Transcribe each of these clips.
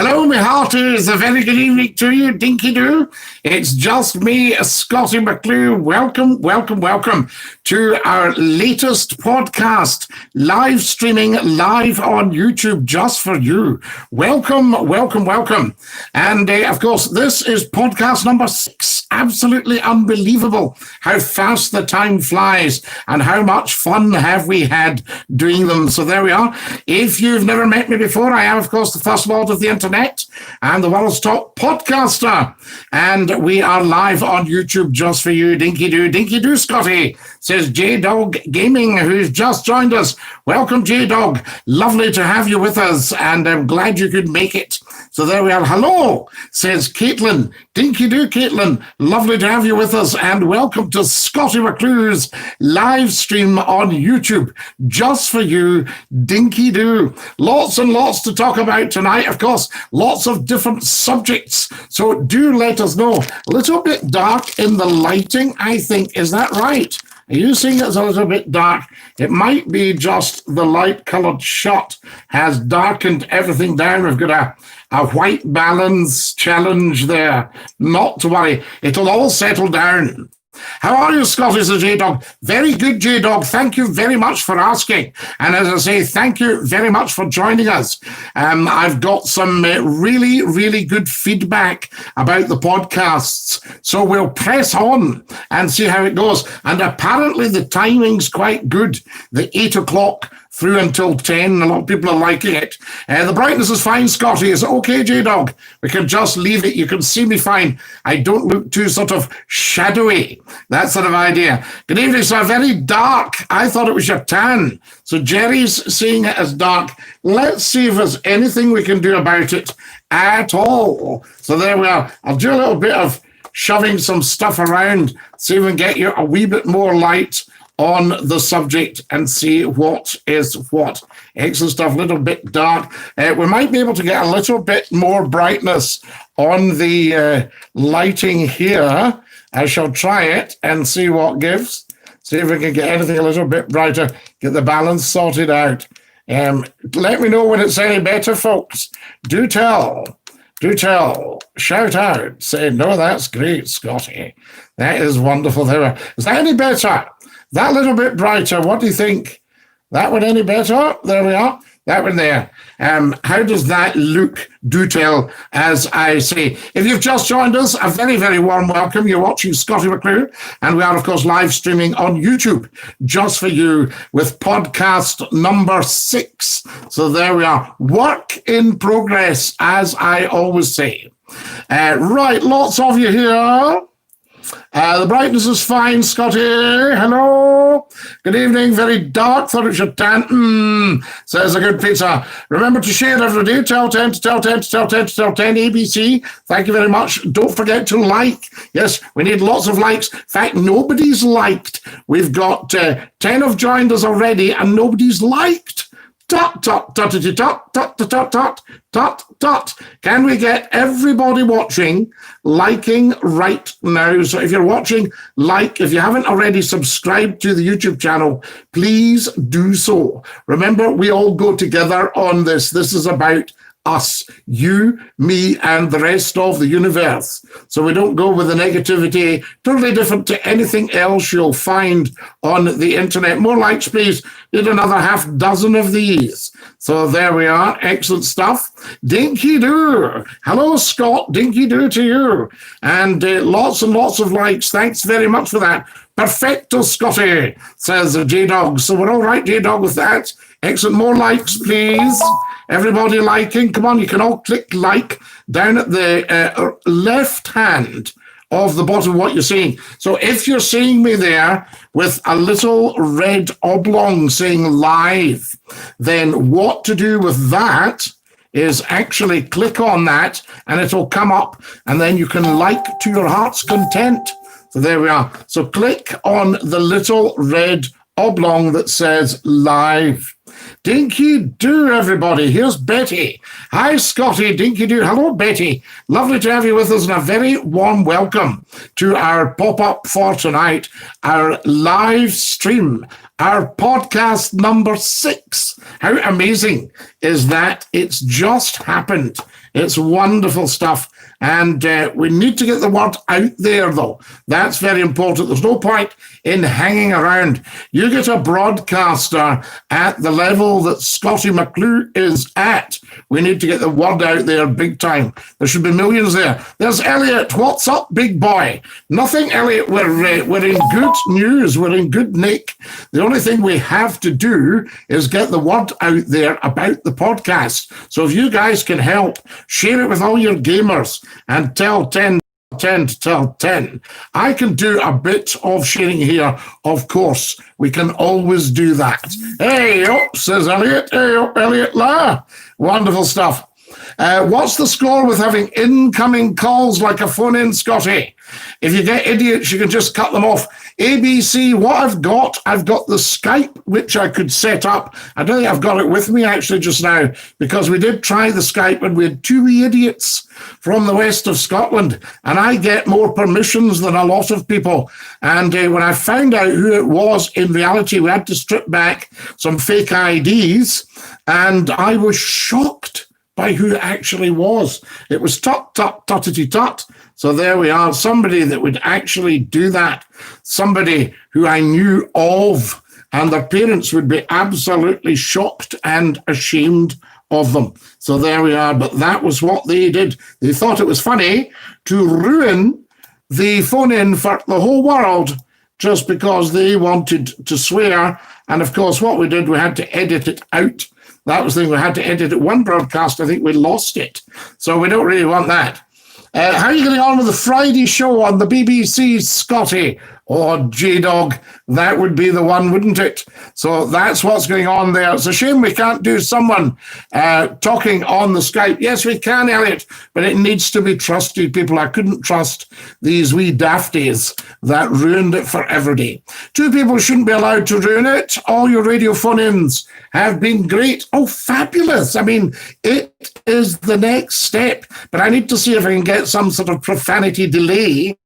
Hello, my hearties. A very good evening to you, Dinky-Doo. It's just me, Scottie McClue. Welcome, welcome, welcome to our latest podcast, live streaming live on YouTube just for you. Welcome, welcome, welcome. And of course, this is podcast number 6. Absolutely unbelievable how fast the time flies and how much fun have we had doing them. So there we are. If you've never met me before, I am, of course, the First Lord of the Internet and the world's top podcaster. And we are live on YouTube just for you, Dinky-Doo. Dinky-Doo, Scotty, says J-Dog Gaming, who's just joined us. Welcome, J-Dog. Lovely to have you with us, and I'm glad you could make it. So there we are. Hello, says Caitlin. Dinky-Doo, Caitlin. Lovely to have you with us, and welcome to Scottie McClue's live stream on YouTube. Just for you, Dinky-Doo. Lots and lots to talk about tonight. Of course, lots of different subjects. So do let us know. A little bit dark in the lighting, I think. Is that right? Are you seeing it's a little bit dark? It might be just the light-coloured shot has darkened everything down. We've got a white balance challenge there. Not to worry. It'll all settle down. How are you, Scotty, says J-Dog? Very good, J-Dog. Thank you very much for asking. And as I say, thank you very much for joining us. I've got some really, really good feedback about the podcasts. So we'll press on and see how it goes. And apparently the timing's quite good. The 8 o'clock through until 10. A lot of people are liking it. The brightness is fine, Scotty. Is it okay, J-Dog? We can just leave it. You can see me fine. I don't look too sort of shadowy. That sort of idea. Good evening, sir. Very dark. I thought it was your tan. So Jerry's seeing it as dark. Let's see if there's anything we can do about it at all. So there we are. I'll do a little bit of shoving some stuff around, see if we can get you a wee bit more light on the subject and see what is what. Excellent stuff, a little bit dark. We might be able to get a little bit more brightness on the lighting here. I shall try it and see what gives. See if we can get anything a little bit brighter, get the balance sorted out. Let me know when it's any better, folks. Do tell. Do tell. Shout out. Say, no, that's great, Scotty. That is wonderful. There. Is that any better? That little bit brighter, what do you think? That one any better? There we are. That one there. How does that look? Do tell, as I say. If you've just joined us, a very, very warm welcome. You're watching Scottie McClue, and we are, of course, live streaming on YouTube, just for you, with podcast number 6. So there we are. Work in progress, as I always say. Right, lots of you here. The brightness is fine, Scotty. Hello. Good evening. Very dark. Thought it was your tan. Says a good pizza. Remember to share every day. Tell 10 to tell 10 to tell 10 to tell 10 ABC. Thank you very much. Don't forget to like. Yes, we need lots of likes. In fact, nobody's liked. We've got 10 have joined us already and nobody's liked. Dot, dot, dot, dot, dot, dot, dot, dot, dot, dot. Can we get everybody watching liking right now? So if you're watching, like. If you haven't already subscribed to the YouTube channel, please do so. Remember, we all go together on this. This is about us, you, me, and the rest of the universe. So we don't go with the negativity, totally different to anything else you'll find on the internet. More likes, please. Need another half dozen of these. So there we are. Excellent stuff. Dinky-Doo. Hello, Scott. Dinky-Doo to you. And lots and lots of likes. Thanks very much for that. Perfecto, Scotty, says J-Dog. So we're all right, J-Dog, with that. Excellent. More likes, please. Everybody liking. Come on, you can all click like down at the left hand of the bottom of what you're seeing. So if you're seeing me there with a little red oblong saying live, then what to do with that is actually click on that and it'll come up and then you can like to your heart's content. So there we are. So click on the little red oblong that says live. Dinky-Doo, everybody. Here's Betty. Hi, Scotty. Dinky-Doo. Hello, Betty. Lovely to have you with us, and a very warm welcome to our pop-up for tonight, our live stream our podcast number 6. How amazing is that? It's just happened. It's wonderful stuff. And we need to get the word out there, though. That's very important. There's no point in hanging around. You get a broadcaster at the level that Scottie McClue is at. We need to get the word out there big time. There should be millions there. There's Elliot. What's up, big boy? Nothing, Elliot. We're in good news. We're in good nick. The only thing we have to do is get the word out there about the podcast. So if you guys can help, share it with all your gamers and tell 10 to tell 10. I can do a bit of sharing here, of course. We can always do that. Hey up, says Elliot. Hey up, Elliot La. Wonderful stuff. What's the score with having incoming calls like a phone-in, Scotty? If you get idiots, you can just cut them off. ABC, what I've got the Skype, which I could set up. I don't think I've got it with me, actually, just now, because we did try the Skype and we had 2 wee idiots from the west of Scotland, and I get more permissions than a lot of people. And when I found out who it was, in reality, we had to strip back some fake IDs, and I was shocked by who it actually was. It was tut-tut-tuttity-tut. So there we are, somebody that would actually do that, somebody who I knew of, and their parents would be absolutely shocked and ashamed of them. So there we are, but that was what they did. They thought it was funny to ruin the phone-in for the whole world just because they wanted to swear. And of course, what we did, we had to edit it out. That was the thing, we had to edit it. One broadcast, I think we lost it. So we don't really want that. How are you getting on with the Friday show on the BBC, Scotty? Oh, J-Dog, that would be the one, wouldn't it? So that's what's going on there. It's a shame we can't do someone talking on the Skype. Yes, we can, Elliot, but it needs to be trusted people. I couldn't trust these wee dafties that ruined it for everybody. 2 people shouldn't be allowed to ruin it. All your radio phone-ins have been great. Oh, fabulous. I mean, it is the next step, but I need to see if I can get some sort of profanity delay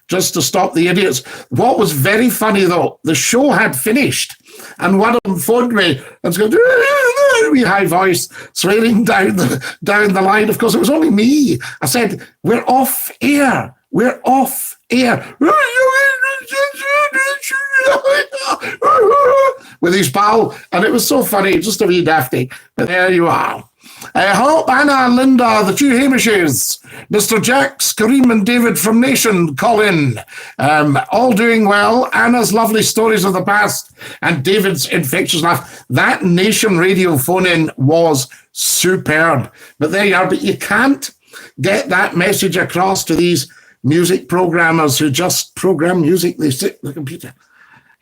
just to stop the idiots. What was very funny, though, the show had finished, and one of them phoned me and was going, wee high voice, swearing down the line. Of course, it was only me. I said, we're off air. We're off air. With his pal, and it was so funny, just a wee dafty. But there you are. Hello, Anna, Linda, the 2 Hamishes, Mr. Jacks, Kareem and David from Nation, Colin, all doing well. Anna's lovely stories of the past and David's infectious laugh. That Nation radio phone-in was superb. But there you are. But you can't get that message across to these music programmers who just program music. They sit at the computer.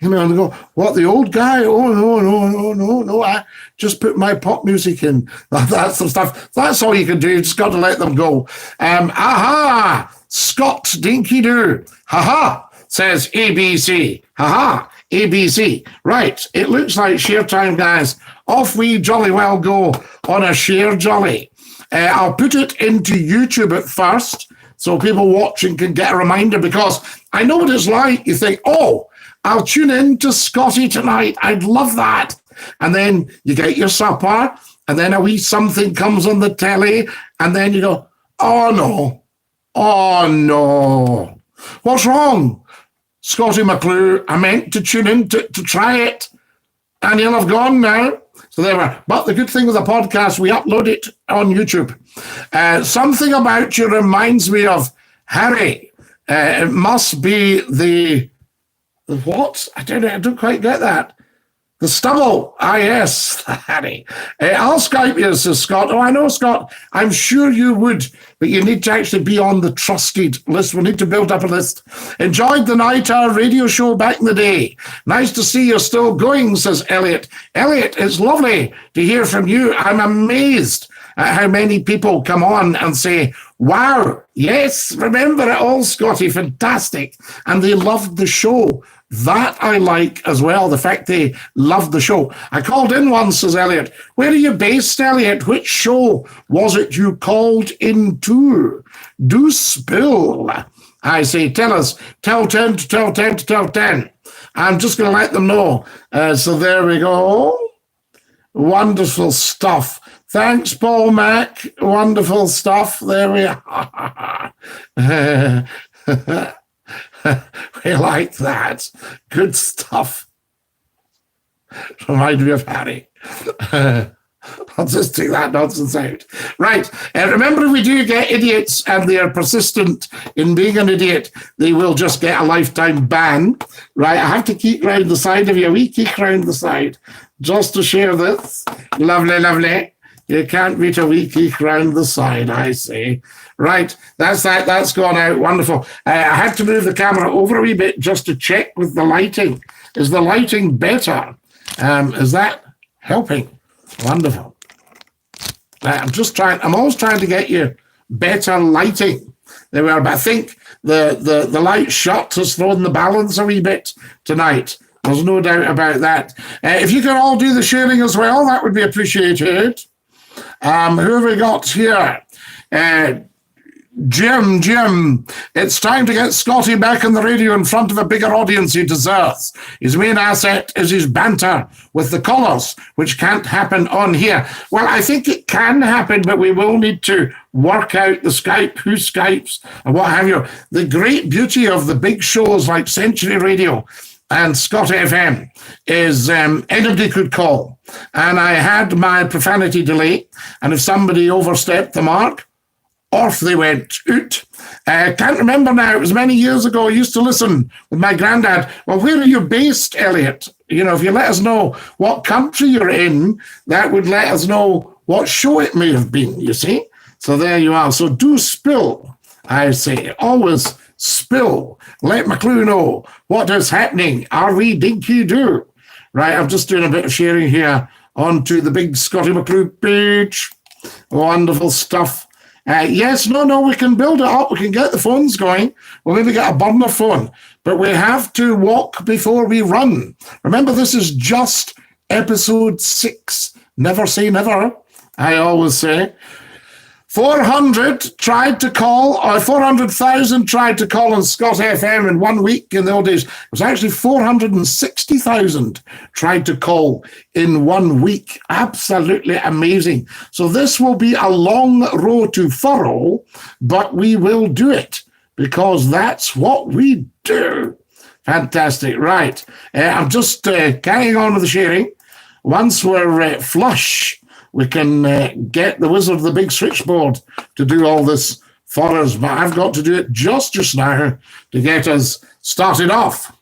You know, and go, what, the old guy? Oh, no, I just put my pop music in. That's the stuff. That's all you can do. You just got to let them go. Scott Dinky-Doo. Says ABC. ABC. Right, it looks like share time, guys. Off we jolly well go on a share jolly. I'll put it into YouTube at first so people watching can get a reminder, because I know what it's like. You think, oh, I'll tune in to Scotty tonight. I'd love that. And then you get your supper, and then a wee something comes on the telly, and then you go, oh no. What's wrong? Scottie McClue, I meant to tune in to try it, and you'll have gone now. So there we are. But the good thing with the podcast, we upload it on YouTube. Something about you reminds me of Harry. It must be the what? I don't quite get that. The stubble. Yes, Harry. I'll Skype you, says Scott. Oh, I know, Scott. I'm sure you would, but you need to actually be on the trusted list. We need to build up a list. Enjoyed the night hour radio show back in the day. Nice to see you're still going, says Elliot. Elliot, it's lovely to hear from you. I'm amazed at how many people come on and say, wow, yes, remember it all, Scotty, fantastic. And they loved the show. That I like as well, the fact they loved the show. I called in once, says Elliot. Where are you based, Elliot? Which show was it you called into? Do spill. I say, tell us. Tell 10 to tell 10 to tell 10. I'm just going to let them know. So there we go. Wonderful stuff. Thanks, Paul Mac. Wonderful stuff. There we are. We like that. Good stuff. Remind me of Harry. I'll just take that nonsense out. Right. Remember, if we do get idiots and they are persistent in being an idiot, they will just get a lifetime ban. Right. I have to keep round the side of you. We keep round the side just to share this. Lovely, lovely. You can't beat a wee geek round the side, I say. Right. That's that. That's gone out. Wonderful. I had to move the camera over a wee bit just to check with the lighting. Is the lighting better? Is that helping? Wonderful. I'm always trying to get you better lighting. There we are, but I think the light shot has thrown the balance a wee bit tonight. There's no doubt about that. If you can all do the sharing as well, that would be appreciated. Who have we got here? Jim, it's time to get Scotty back on the radio in front of a bigger audience he deserves. His main asset is his banter with the callers, which can't happen on here. Well, I think it can happen, but we will need to work out the Skype, who Skypes, and what have you. The great beauty of the big shows like Century Radio and Scott FM is anybody could call. And I had my profanity delay, and if somebody overstepped the mark, off they went out. Can't remember now. It was many years ago. I used to listen with my granddad. Well, where are you based, Elliot? You know, if you let us know what country you're in, that would let us know what show it may have been, you see? So there you are. So do spill, I say. Always spill. Let McClue know what is happening. Are we Dinky-Doo? Right, I'm just doing a bit of sharing here onto the big Scottie McClue page. Wonderful stuff. Yes, no, we can build it up. We can get the phones going. We'll maybe get a burner phone. But we have to walk before we run. Remember, this is just episode 6. Never say never, I always say. 400,000 tried to call on Scott FM in 1 week in the old days. It was actually 460,000 tried to call in 1 week. Absolutely amazing. So this will be a long road to furrow, but we will do it because that's what we do. Fantastic. Right. I'm just carrying on with the sharing. Once we're flush, we can get the wizard of the big switchboard to do all this for us, but I've got to do it just now to get us started off.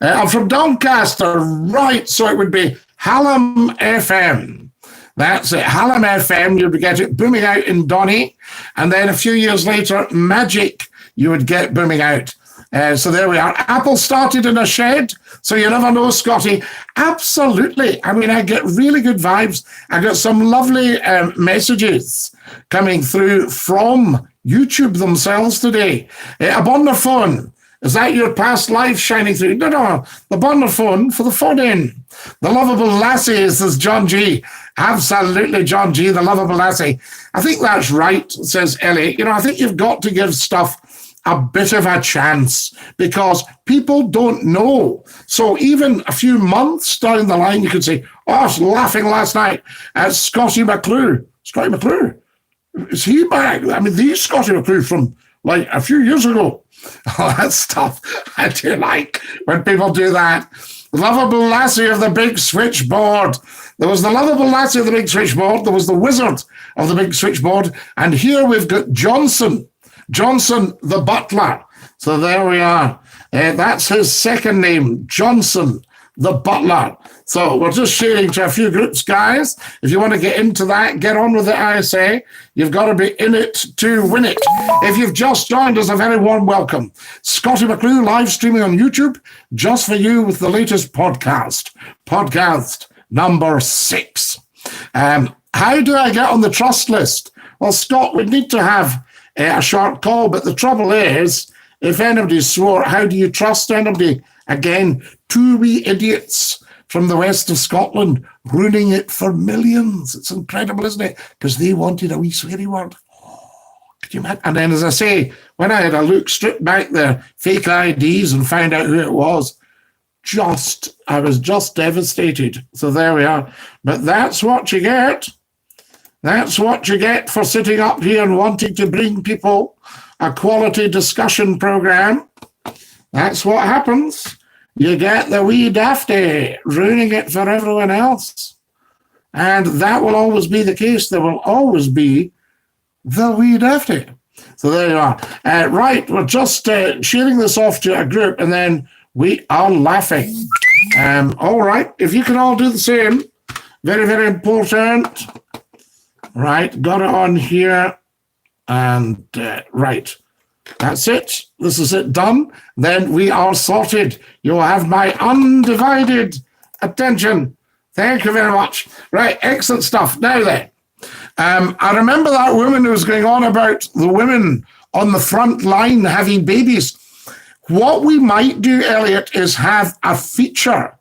I'm from Doncaster, right, so it would be Hallam FM. That's it, Hallam FM, you'd get it booming out in Donny, and then a few years later, Magic, you would get booming out. So there we are. Apple started in a shed, so you never know, Scotty. Absolutely. I mean, I get really good vibes. I got some lovely messages coming through from YouTube themselves today. On the phone. Is that your past life shining through? No. The burner phone for the phone in. The lovable lassie, says John G. Absolutely, John G., the lovable lassie. I think that's right, says Ellie. You know, I think you've got to give stuff a bit of a chance because people don't know. So even a few months down the line, you could say, oh, I was laughing last night at Scottie McClue. Scottie McClue? Is he back? I mean, the Scottie McClue from like a few years ago. Oh, that stuff I do like when people do that. Lovable lassie of the big switchboard. There was the lovable lassie of the big switchboard. There was the wizard of the big switchboard. And here we've got Johnson the butler. So there we are. That's his second name, Johnson the butler. So we're just sharing to a few groups, guys. If you want to get into that, get on with it, I say. You've got to be in it to win it. If you've just joined us, a very warm welcome. Scottie McClue live streaming on YouTube, just for you with the latest podcast number 6. How do I get on the trust list? Well, Scott, we need to have a short call, but the trouble is, if anybody swore, how do you trust anybody? Again, 2 wee idiots from the west of Scotland ruining it for millions. It's incredible, isn't it? Because they wanted a wee sweary word. Oh, could you imagine? And then, as I say, when I had a look, stripped back their fake IDs and found out who it was, I was just devastated. So there we are. But that's what you get. That's what you get for sitting up here and wanting to bring people a quality discussion program. That's what happens. You get the wee dafty ruining it for everyone else. And that will always be the case. There will always be the wee dafty. So there you are. Right, we're just sharing this off to a group, and then we are laughing. All right, if you can all do the same. Very, very important. Right, got it on here. And right, that's it. This is it done. Then we are sorted. You'll have my undivided attention. Thank you very much. Right, excellent stuff. Now then, I remember that woman who was going on about the women on the front line having babies. What we might do, Elliot, is have a feature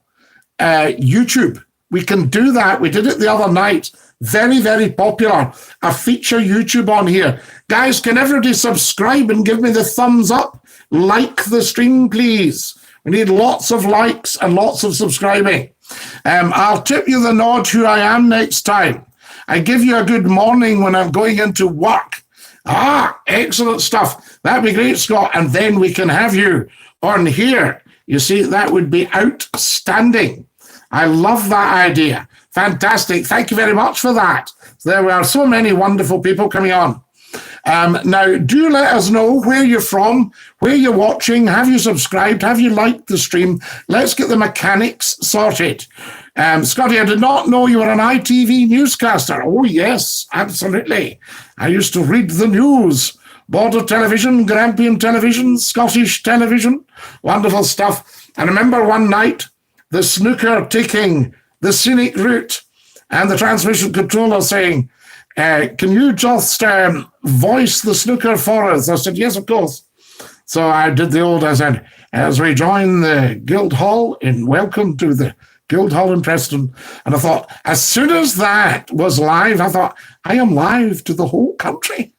YouTube. We can do that. We did it the other night. Very, very popular. A feature YouTube on here. Guys, can everybody subscribe and give me the thumbs up? Like the stream, please. We need lots of likes and lots of subscribing. I'll tip you the nod who I am next time. I give you a good morning when I'm going into work. Excellent stuff. That'd be great, Scott. And then we can have you on here. You see, that would be outstanding. I love that idea. Fantastic. Thank you very much for that. There are so many wonderful people coming on. Now, do let us know where you're from, where you're watching. Have you subscribed? Have you liked the stream? Let's get the mechanics sorted. Scotty, I did not know you were an ITV newscaster. Oh, yes, absolutely. I used to read the news. Border television, Grampian television, Scottish television. Wonderful stuff. I remember one night, the snooker taking the scenic route and the transmission controller saying, can you just voice the snooker for us? I said, yes, of course. So I did I said, as we join the Guildhall, welcome to the Guildhall in Preston. And I thought, as soon as that was live, I thought, I am live to the whole country.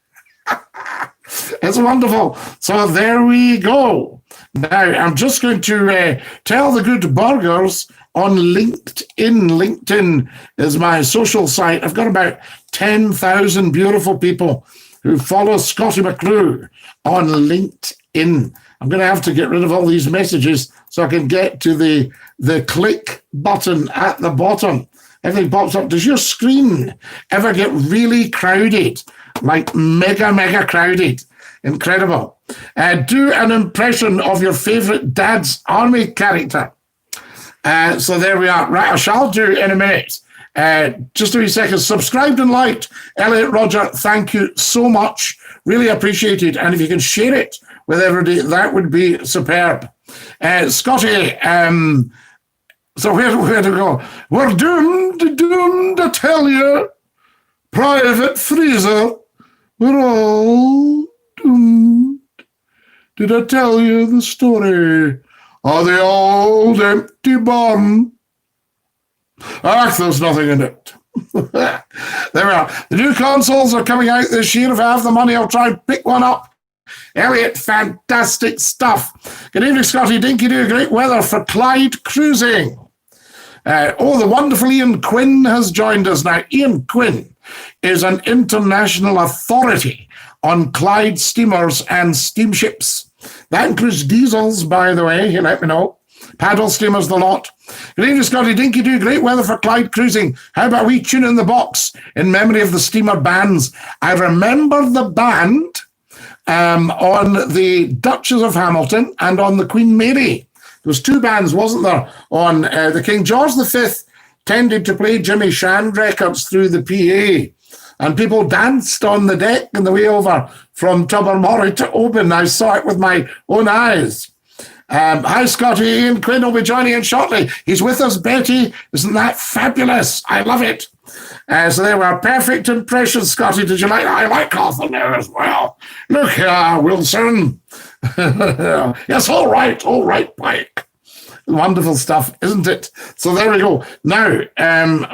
It's wonderful. So there we go. Now, I'm just going to tell the good burgers on LinkedIn. LinkedIn is my social site. I've got about 10,000 beautiful people who follow Scottie McClue on LinkedIn. I'm going to have to get rid of all these messages so I can get to the click button at the bottom. Everything pops up. Does your screen ever get really crowded? Like mega crowded? Incredible. Do an impression of your favorite Dad's Army character. So there we are. Right, I shall do in a minute. Just a wee second. Subscribed and liked. Elliot, Roger, thank you so much. Really appreciate it. And if you can share it with everybody, that would be superb. Scotty, so where to go? We're doomed to tell you, Private Freezer, we're all doomed. Did I tell you the story of the old empty barn? There's nothing in it. There we are. The new consoles are coming out this year. If I have the money, I'll try and pick one up. Elliot, fantastic stuff. Good evening, Scotty. Dinky-Doo, great weather for Clyde cruising. The wonderful Ian Quinn has joined us now. Ian Quinn is an international authority on Clyde steamers and steamships. That includes diesels, by the way, he let me know. Paddle steamers, the lot. Good evening, Scotty. Dinky-Doo, great weather for Clyde cruising. How about we tune in the box in memory of the steamer bands? I remember the band on the Duchess of Hamilton and on the Queen Mary. There was two bands, wasn't there? On the King George V tended to play Jimmy Shand records through the PA. And people danced on the deck on the way over from Tobermory to Oban. I saw it with my own eyes. Hi, Scotty. Ian Quinn will be joining in shortly. He's with us, Betty. Isn't that fabulous? I love it. So they were perfect impressions, Scotty. Did you like that? I like Arthur there as well. Look here, Wilson. Yes, all right, Pike. Wonderful stuff, isn't it? So there we go. Now,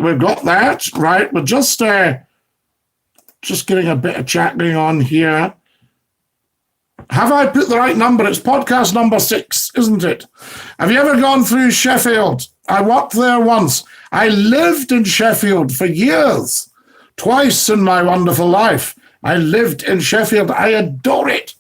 we've got that, right? We're just getting a bit of chat going on here. Have I put the right number? It's podcast number 6, isn't it? Have you ever gone through Sheffield? I worked there once. I lived in Sheffield for years, twice in my wonderful life. I lived in Sheffield. I adore it.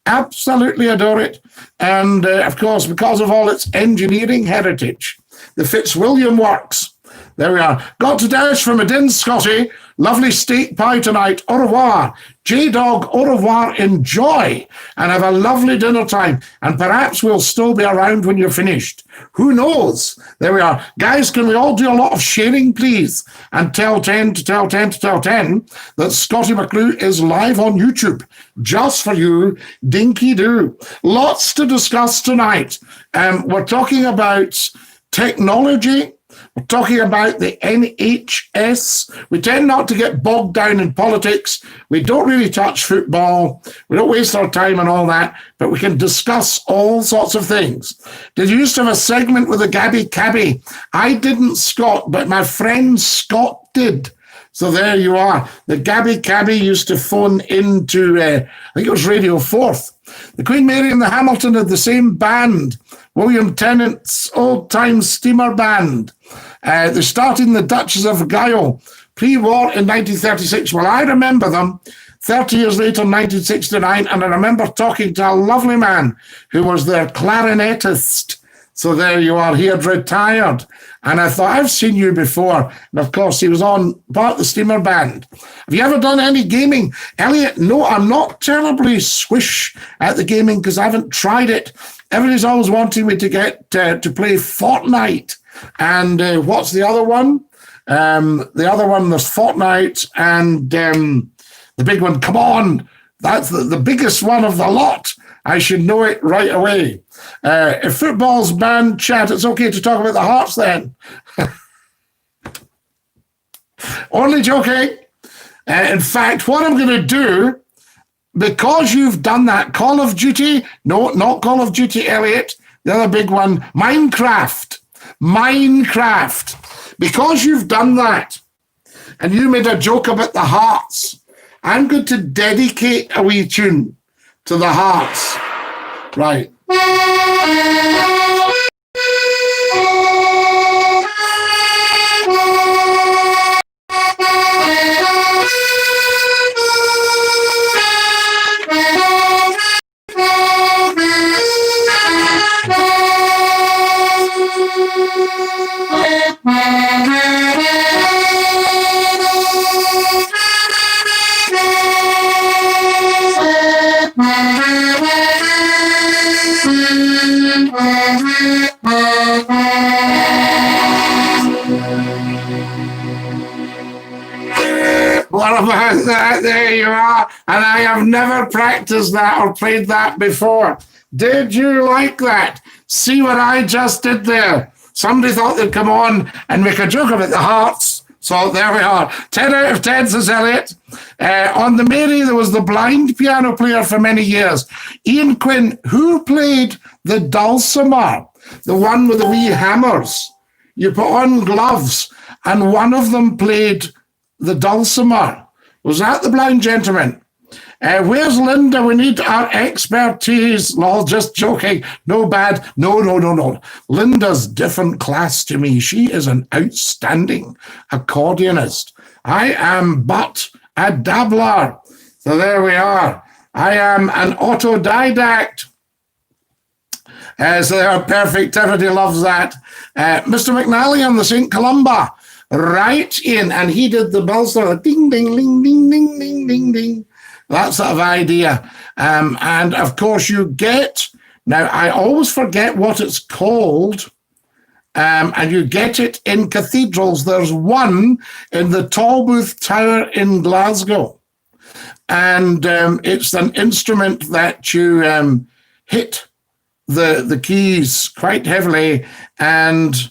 Absolutely adore it. And of course, because of all its engineering heritage, the Fitzwilliam Works. There we are. Got to dash from a din, Scotty. Lovely steak pie tonight. Au revoir. J-Dog, au revoir. Enjoy. And have a lovely dinner time. And perhaps we'll still be around when you're finished. Who knows? There we are. Guys, can we all do a lot of sharing, please? And tell 10 to tell 10 to tell 10 that Scottie McClue is live on YouTube. Just for you, Dinky-Doo. Lots to discuss tonight. We're talking about technology. We're talking about the NHS. We tend not to get bogged down in politics. We don't really touch football. We don't waste our time on all that, but we can discuss all sorts of things. Did you used to have a segment with a Gabby Cabby? I didn't, Scott, but my friend Scott did. So there you are. The Gabby Cabby used to phone into, I think it was Radio 4th. The Queen Mary and the Hamilton had the same band, William Tennant's old-time steamer band. They started in the Duchess of Guyot, pre-war in 1936. Well, I remember them 30 years later, 1969, and I remember talking to a lovely man who was their clarinetist. So there you are. He had retired. And I thought, I've seen you before. And of course, he was on part of the steamer band. Have you ever done any gaming? Elliot, no, I'm not terribly swish at the gaming because I haven't tried it. Everybody's always wanting me to get to play Fortnite. And what's the other one? The other one, there's Fortnite and the big one, come on. That's the biggest one of the lot. I should know it right away. If football's banned, chat, it's okay to talk about the Hearts then. Only joking. In fact, what I'm going to do, because you've done that, Call of Duty, no, not Call of Duty, Elliot, the other big one, Minecraft. Because you've done that, and you made a joke about the Hearts, I'm going to dedicate a wee tune to the Hearts. Right. What about that? There you are. And I have never practiced that or played that before. Did you like that? See what I just did there? Somebody thought they'd come on and make a joke about the Hearts. So there we are. 10 out of 10, says Elliot. On the Mary, there was the blind piano player for many years. Ian Quinn, who played the dulcimer, the one with the wee hammers. You put on gloves, and one of them played the dulcimer. Was that the blind gentleman? Where's Linda? We need our expertise. Lol, just joking. No bad. No. Linda's different class to me. She is an outstanding accordionist. I am but a dabbler. So there we are. I am an autodidact. So they are perfect. Everybody loves that. Mr. McNally on the St. Columba. Right in. And he did the bell sort of ding, ding, ding, ding, ding, ding, ding, ding. That sort of idea. And of course you get, now I always forget what it's called, and you get it in cathedrals. There's one in the Tolbooth Tower in Glasgow. And it's an instrument that you hit the keys quite heavily. And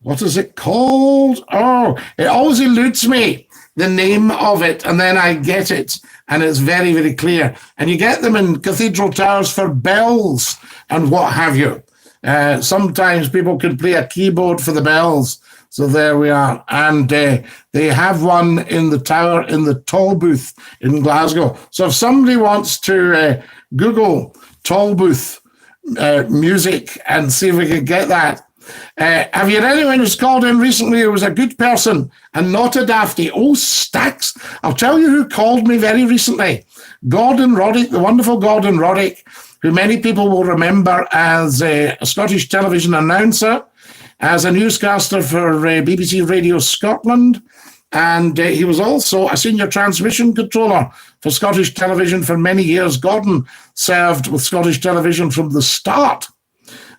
what is it called? Oh, it always eludes me, the name of it, and then I get it. And it's very, very clear. And you get them in cathedral towers for bells and what have you. Sometimes people can play a keyboard for the bells. So there we are. And they have one in the tower in the Tall Booth in Glasgow. So if somebody wants to Google Tall Booth music and see if we can get that. Have you had anyone who's called in recently who was a good person and not a dafty? Oh, stacks. I'll tell you who called me very recently. Gordon Roddick, the wonderful Gordon Roddick, who many people will remember as a Scottish television announcer, as a newscaster for BBC Radio Scotland, and he was also a senior transmission controller for Scottish television for many years. Gordon served with Scottish television from the start,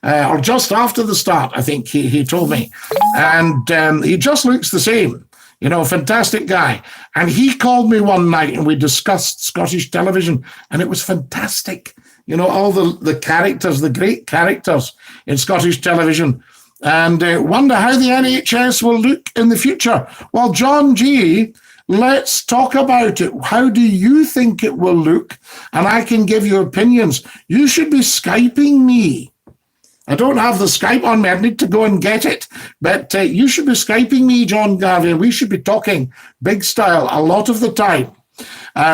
or just after the start, I think he told me. And he just looks the same, fantastic guy. And he called me one night and we discussed Scottish television, and it was fantastic. All the characters, the great characters in Scottish television. And wonder how the NHS will look in the future. Well, John G., let's talk about it. How do you think it will look? And I can give you opinions. You should be Skyping me. I don't have the Skype on me. I need to go and get it. But you should be Skyping me, John Garvey. We should be talking big style a lot of the time.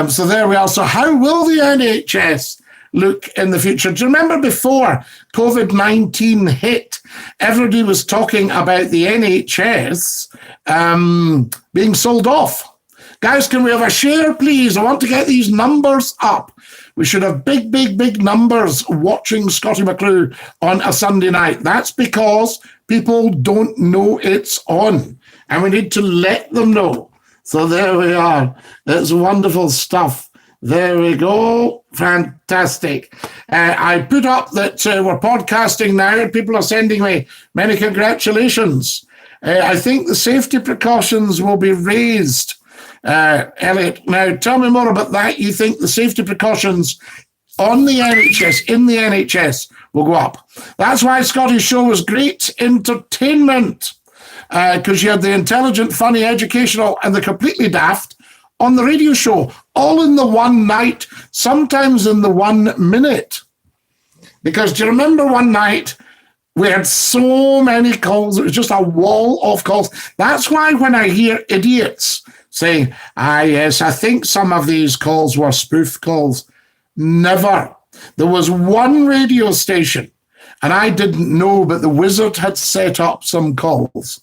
So there we are. So how will the NHS look in the future? Do you remember before COVID-19 hit, everybody was talking about the NHS being sold off? Guys, can we have a share, please? I want to get these numbers up. We should have big numbers watching Scottie McClue on a Sunday night. That's because people don't know it's on, and we need to let them know. So there we are. It's wonderful stuff. There we go. Fantastic. I put up that we're podcasting now, and people are sending me many congratulations. I think the safety precautions will be raised. Elliot, now tell me more about that. You think the safety precautions on the NHS, in the NHS, will go up. That's why Scotty's show was great entertainment, because you had the intelligent, funny, educational, and the completely daft on the radio show, all in the one night, sometimes in the 1 minute. Because do you remember one night we had so many calls, it was just a wall of calls. That's why when I hear idiots saying, yes, I think some of these calls were spoof calls. Never. There was one radio station, and I didn't know, but the wizard had set up some calls.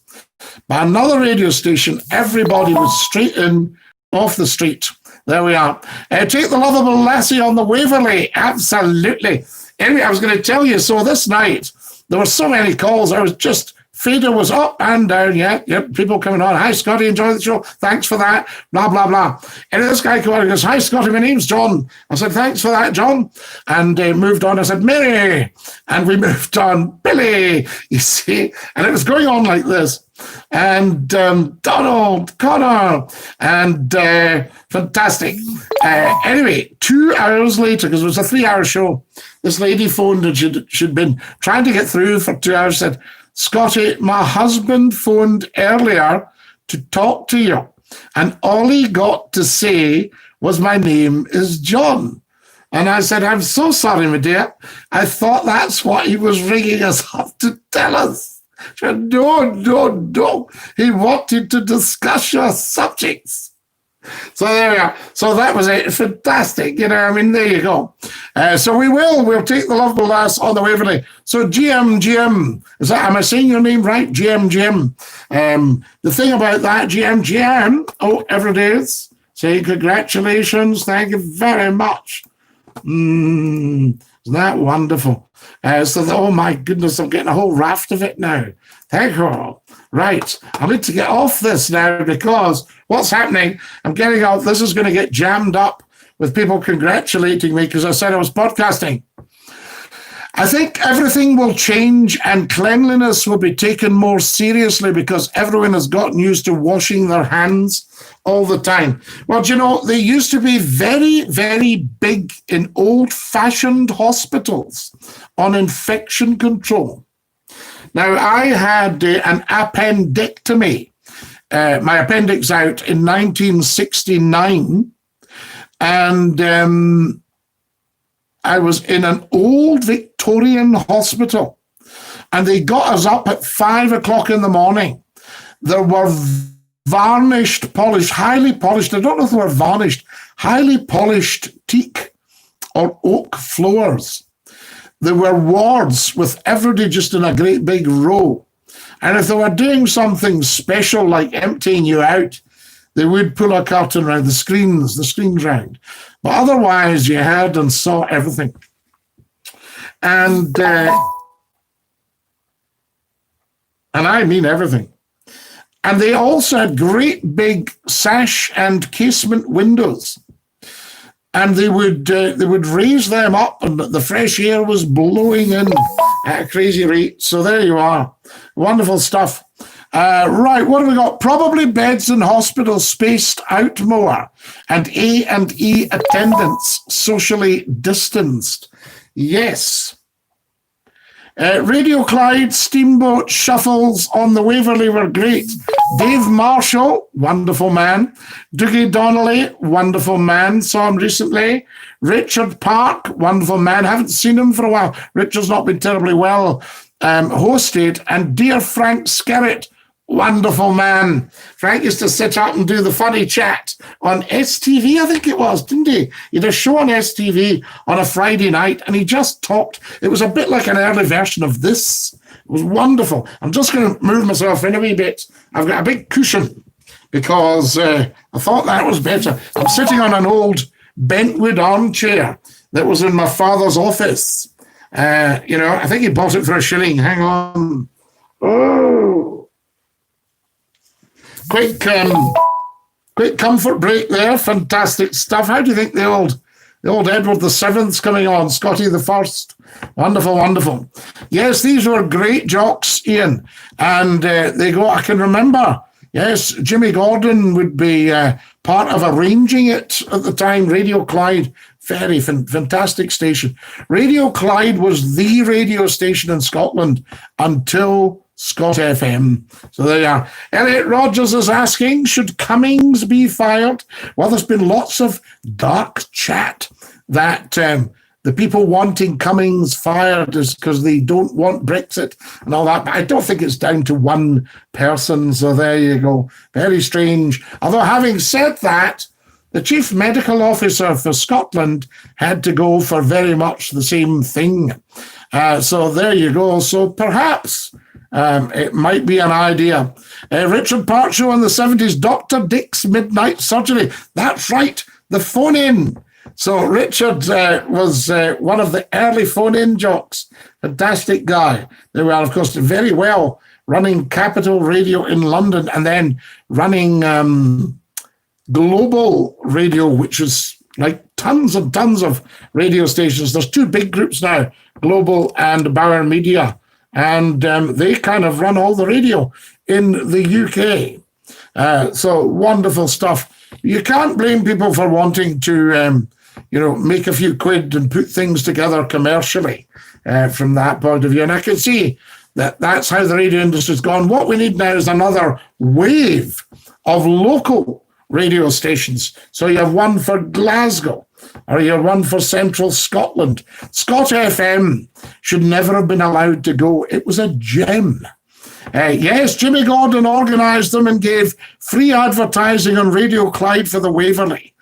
By another radio station, everybody was straight in, off the street. There we are. Take the lovable lassie on the Waverley. Absolutely. Anyway, I was going to tell you, so this night, there were so many calls. I was just, fader was up and down. Yeah, people coming on. Hi, Scotty, enjoy the show. Thanks for that. Blah, blah, blah. And this guy came on and goes, hi, Scotty, my name's John. I said, thanks for that, John. And moved on. I said, Mary. And we moved on. Billy, you see. And it was going on like this. And Donald, Connor, and fantastic. Anyway, 2 hours later, because it was a 3-hour show, this lady phoned and she'd been trying to get through for 2 hours, said, Scotty, my husband phoned earlier to talk to you, and all he got to say was, my name is John. And I said, I'm so sorry, my dear. I thought that's what he was ringing us up to tell us. She said, no. He wanted to discuss your subjects. So there we are. So that was it. Fantastic. There you go. So we'll take the lovable lass on the Waverley. So GM, am I saying your name right? GM. The thing about that, GM, every day is saying congratulations. Thank you very much. Isn't that wonderful? Oh my goodness, I'm getting a whole raft of it now. Thank you all. Right, I need to get off this now because what's happening, I'm getting out, this is going to get jammed up with people congratulating me because I said I was podcasting. I think everything will change and cleanliness will be taken more seriously because everyone has gotten used to washing their hands all the time. Well, they used to be very, very big in old-fashioned hospitals on infection control. Now, I had an appendectomy, my appendix out in 1969, and I was in an old Victorian hospital, and they got us up at 5 o'clock in the morning. There were varnished, polished, highly polished, I don't know if they were varnished, highly polished teak or oak floors. There were wards with everybody just in a great big row. And if they were doing something special like emptying you out, they would pull a curtain around the screens round. But otherwise, you heard and saw everything. And I mean everything. And they also had great big sash and casement windows. And they would raise them up, and the fresh air was blowing in at a crazy rate. So there you are. Wonderful stuff. Right, what have we got? Probably beds in hospitals spaced out more, and A&E attendants socially distanced. Yes. Radio Clyde steamboat shuffles on the Waverley were great. Dave Marshall, wonderful man. Dougie Donnelly, wonderful man. Saw him recently. Richard Park, wonderful man. Haven't seen him for a while. Richard's not been terribly well hosted. And dear Frank Skerritt, wonderful man. Frank used to sit up and do the funny chat on STV, I think it was, didn't he? He had a show on STV on a Friday night, and he just talked. It was a bit like an early version of this. It was wonderful. I'm just going to move myself in a wee bit. I've got a big cushion because I thought that was better. I'm sitting on an old bentwood armchair that was in my father's office. I think he bought it for £1. Hang on. Oh. Quick comfort break there. Fantastic stuff. How do you think the old Edward VII's coming on? Scotty the First. Wonderful, wonderful. Yes, these were great jocks, Ian. And I can remember, yes, Jimmy Gordon would be part of arranging it at the time. Radio Clyde, very fantastic station. Radio Clyde was the radio station in Scotland until Scott FM. So there you are. Elliot Rogers is asking, should Cummings be fired? Well, there's been lots of dark chat that the people wanting Cummings fired is because they don't want Brexit and all that. But I don't think it's down to one person. So there you go. Very strange. Although having said that, the chief medical officer for Scotland had to go for very much the same thing. So there you go. So perhaps it might be an idea. Richard Park show in the 70s, Dr. Dick's Midnight Surgery. That's right, the phone-in. So Richard was one of the early phone-in jocks. Fantastic guy. They were, of course, very well running Capital Radio in London and then running Global Radio, which is like tons and tons of radio stations. There's two big groups now, Global and Bauer Media. And they kind of run all the radio in the UK. So wonderful stuff. You can't blame people for wanting to, make a few quid and put things together commercially from that point of view. And I can see that that's how the radio industry's gone. What we need now is another wave of local radio stations. So you have one for Glasgow, or you have one for Central Scotland. Scott FM should never have been allowed to go. It was a gem. Yes, Jimmy Gordon organised them and gave free advertising on Radio Clyde for the Waverley.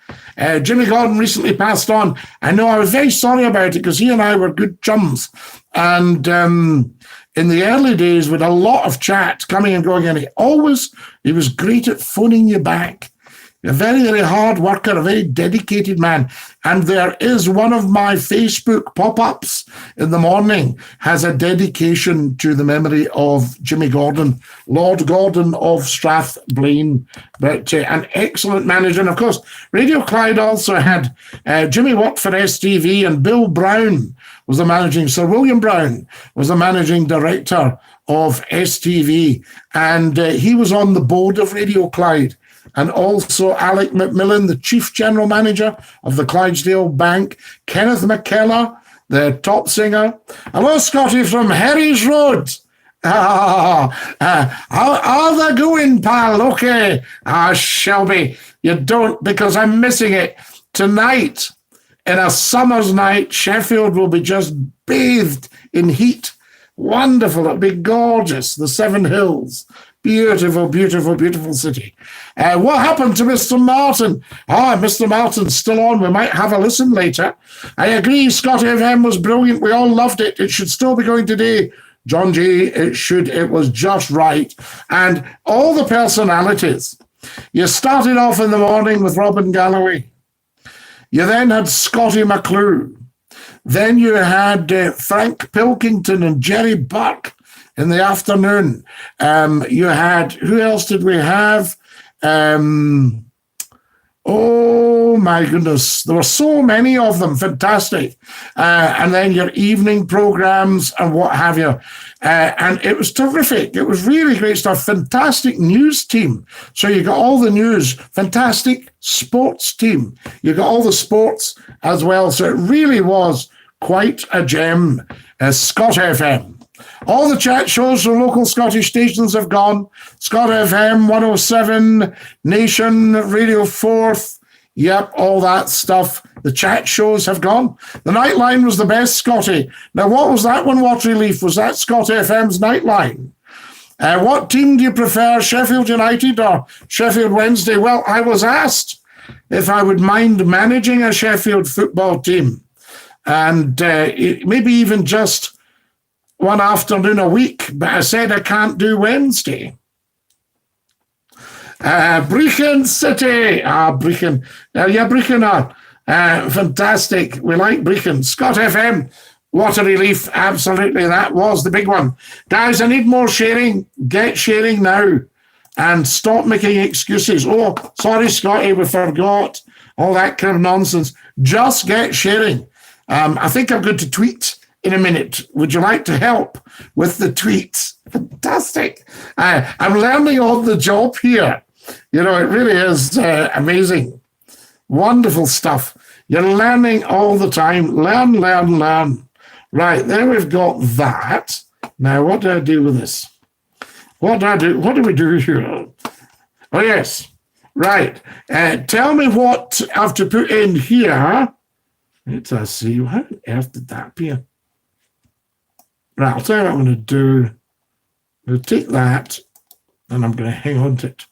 Jimmy Gordon recently passed on. I know, I was very sorry about it because he and I were good chums. And in the early days, with a lot of chat coming and going, and he was great at phoning you back. A very, very hard worker, a very dedicated man. And there is one of my Facebook pop-ups in the morning has a dedication to the memory of Jimmy Gordon, Lord Gordon of Strathblane, but an excellent manager. And of course, Radio Clyde also had Jimmy worked for STV, and Bill Brown was the managing, Sir William Brown was the managing director of STV. And he was on the board of Radio Clyde. And also Alec McMillan, the chief general manager of the Clydesdale Bank. Kenneth McKellar, the top singer. Hello, Scotty from Herries Road. How are they going, pal? Okay. Shelby, you don't, because I'm missing it. Tonight, in a summer's night, Sheffield will be just bathed in heat. Wonderful. It'll be gorgeous. The Seven Hills. Beautiful, beautiful, beautiful city. What happened to Mr. Martin? Mr. Martin's still on. We might have a listen later. I agree, Scottie FM was brilliant. We all loved it. It should still be going today. John G, it should. It was just right. And all the personalities. You started off in the morning with Robin Galloway. You then had Scottie McClue. Then you had Frank Pilkington and Jerry Burke in the afternoon. You had, who else did we have? Oh my goodness, there were so many of them, fantastic. And then your evening programs and what have you. And it was terrific. It was really great stuff. Fantastic news team. So you got all the news, fantastic sports team. You got all the sports as well. So it really was quite a gem. Scott FM. All the chat shows from local Scottish stations have gone. Scott FM 107, Nation, Radio 4th. Yep, all that stuff. The chat shows have gone. The Nightline was the best, Scotty. Now, what was that one, Water Relief? Was that Scott FM's Nightline? What team do you prefer, Sheffield United or Sheffield Wednesday? Well, I was asked if I would mind managing a Sheffield football team. And maybe even just one afternoon a week, but I said I can't do Wednesday. Brechin City. Brechin. Brechin are fantastic. We like Brechin. Scott FM, Water Relief, absolutely. That was the big one. Guys, I need more sharing. Get sharing now and stop making excuses. Oh, sorry, Scotty, we forgot. All that kind of nonsense. Just get sharing. I think I'm going to tweet in a minute. Would you like to help with the tweets? Fantastic. I'm learning on the job here. You know, it really is amazing. Wonderful stuff. You're learning all the time. Learn, learn, learn. Right, there we've got that. Now, what do I do with this? What do I do? What do we do here? Oh, yes. Right. Tell me what I have to put in here. Let's see. How on earth did that appear? Right, I'll tell you what I'm going to do. I'm going to take that and I'm going to hang on to it.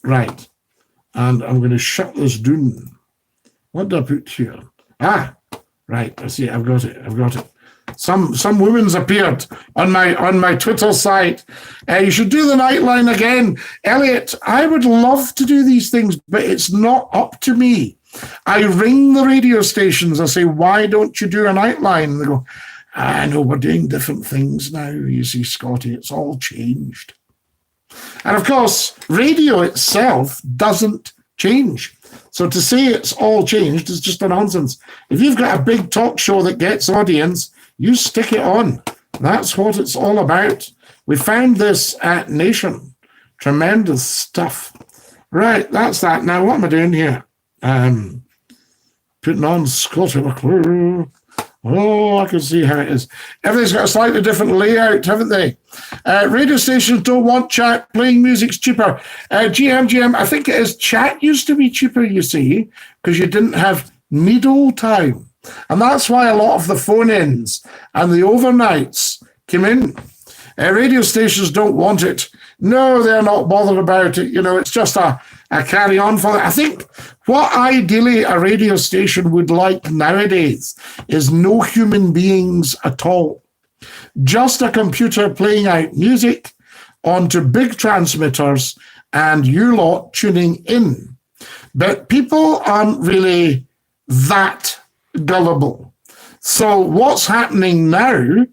Right. And I'm going to shut this down. What do I put here? Right. I see. I've got it. Some women's appeared on my Twitter site. You should do the Nightline again. Elliot, I would love to do these things, but it's not up to me. I ring the radio stations. I say, why don't you do a Nightline? And they go, I know we're doing different things now. You see, Scotty, it's all changed. And of course, radio itself doesn't change. So to say it's all changed is just a nonsense. If you've got a big talk show that gets audience, you stick it on. That's what it's all about. We found this at Nation. Tremendous stuff. Right, that's that. Now, what am I doing here? Putting on Scottie McClue. Oh, I can see how it is. Everything's got a slightly different layout, haven't they? Radio stations don't want chat. Playing music's cheaper. GM, I think it is. Chat used to be cheaper, you see, because you didn't have needle time. And that's why a lot of the phone-ins and the overnights came in. Radio stations don't want it. No, they're not bothered about it. You know, it's just a carry on for it. I think what ideally a radio station would like nowadays is no human beings at all. Just a computer playing out music onto big transmitters and you lot tuning in. But people aren't really that gullible. So what's happening now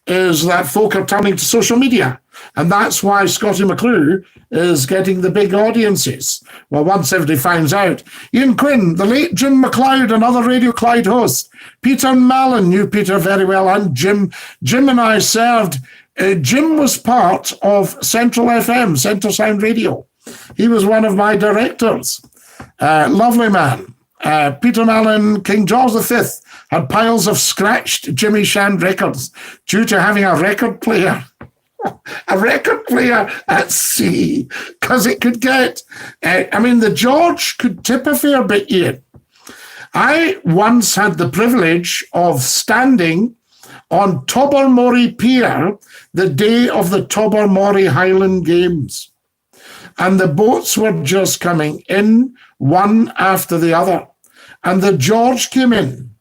is that folk are turning to social media. And that's why Scottie McClue is getting the big audiences. Well, once everybody finds out. Ian Quinn, the late Jim McLeod, another Radio Clyde host. Peter Mallon, knew Peter very well, and Jim. Jim and I served. Jim was part of Central FM, Central Sound Radio. He was one of my directors. Lovely man. Peter Mallon, King George V, had piles of scratched Jimmy Shand records due to having a record player. A record player at sea, because it could get, the George could tip a fair bit, Ian. I once had the privilege of standing on Tobermory Pier the day of the Tobermory Highland Games. And the boats were just coming in one after the other. And the George came in.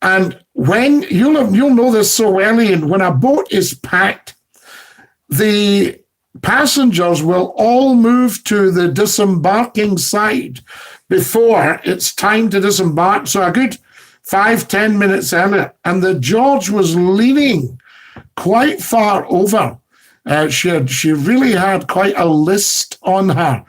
And when you'll know this so well, Ian, when a boat is packed, the passengers will all move to the disembarking side before it's time to disembark. So a good 5-10 minutes earlier. And the George was leaning quite far over. She really had quite a list on her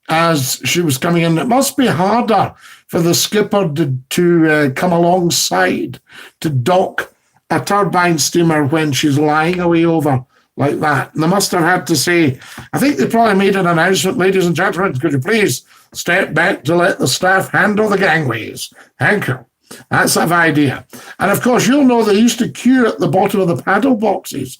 as she was coming in. It must be harder for the skipper to come alongside to dock a turbine steamer when she's lying away over like that. And they must have had to say, I think they probably made an announcement, ladies and gentlemen, could you please step back to let the staff handle the gangways? Thank you. That's the idea. And of course, you'll know they used to queue at the bottom of the paddle boxes.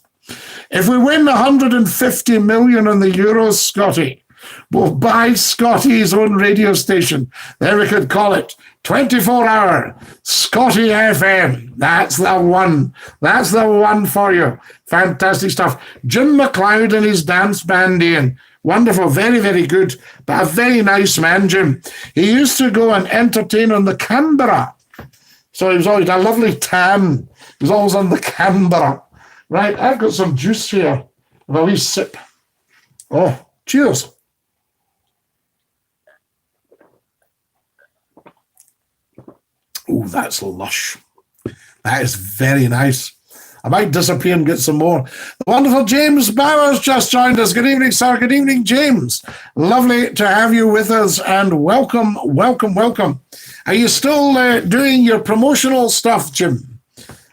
If we win 150 million in the Euros, Scotty, we'll buy Scotty's own radio station. Then we could call it 24-hour Scotty FM. That's the one. That's the one for you. Fantastic stuff. Jim McLeod and his dance band, Ian. Wonderful, very, very good, but a very nice man, Jim. He used to go and entertain on the Canberra. So he was always a lovely tan. He was always on the Canberra. Right, I've got some juice here. Have a wee sip. Oh, cheers. Oh, that's lush. That is very nice. I might disappear and get some more. The wonderful James Bowers just joined us. Good evening, sir. Good evening, James. Lovely to have you with us, and welcome, welcome, welcome. Are you still doing your promotional stuff, Jim?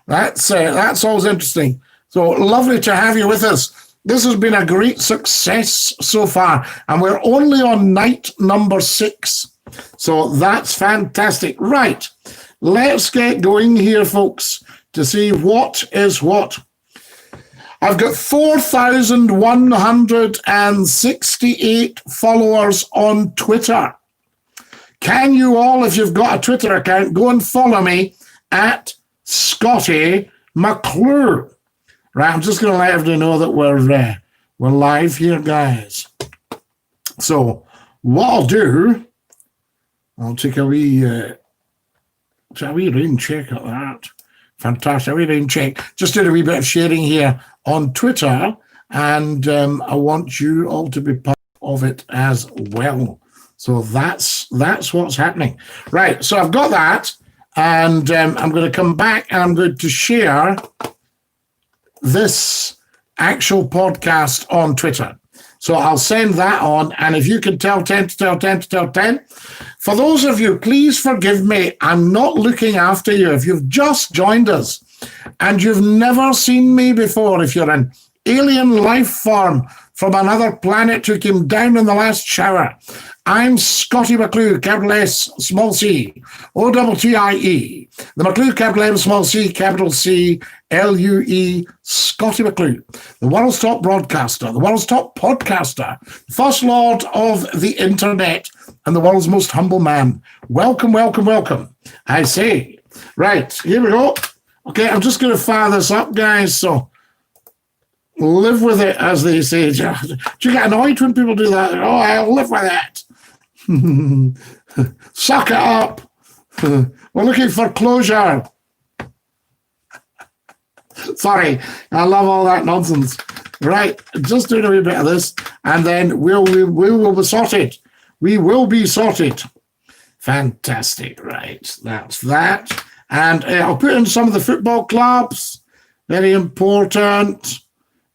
That's always interesting. So lovely to have you with us. This has been a great success so far, and we're only on night number 6. So that's fantastic. Right, let's get going here, folks, to see what is what. I've got 4,168 followers on Twitter. Can you all, if you've got a Twitter account, go and follow me at Scottie McClue. Right, I'm just going to let everybody know that we're live here, guys. So what I'll do, I'll take a wee rain check at that. Fantastic, a wee rain check. Just did a wee bit of sharing here on Twitter, and I want you all to be part of it as well. So that's what's happening. Right, so I've got that, and I'm going to come back and I'm going to share this actual podcast on Twitter. So I'll send that on, and if you can tell 10 to tell 10 to tell 10. For those of you, please forgive me, I'm not looking after you. If you've just joined us and you've never seen me before, if you're an alien life form from another planet who came down in the last shower, I'm Scottie McClue, capital S, small c, O-T-T-I-E. The McClue, capital M, small c, capital C, L-U-E, Scottie McClue. The world's top broadcaster, the world's top podcaster, the first lord of the internet, and the world's most humble man. Welcome, welcome, welcome, I say. Right, here we go. Okay, I'm just going to fire this up, guys, so live with it, as they say. Do you get annoyed when people do that? Oh, I'll live with it. Suck it up. We're looking for closure. Sorry, I love all that nonsense. Right, just doing a wee bit of this, and then we will be sorted. We will be sorted. Fantastic. Right, that's that. And I'll put in some of the football clubs. Very important.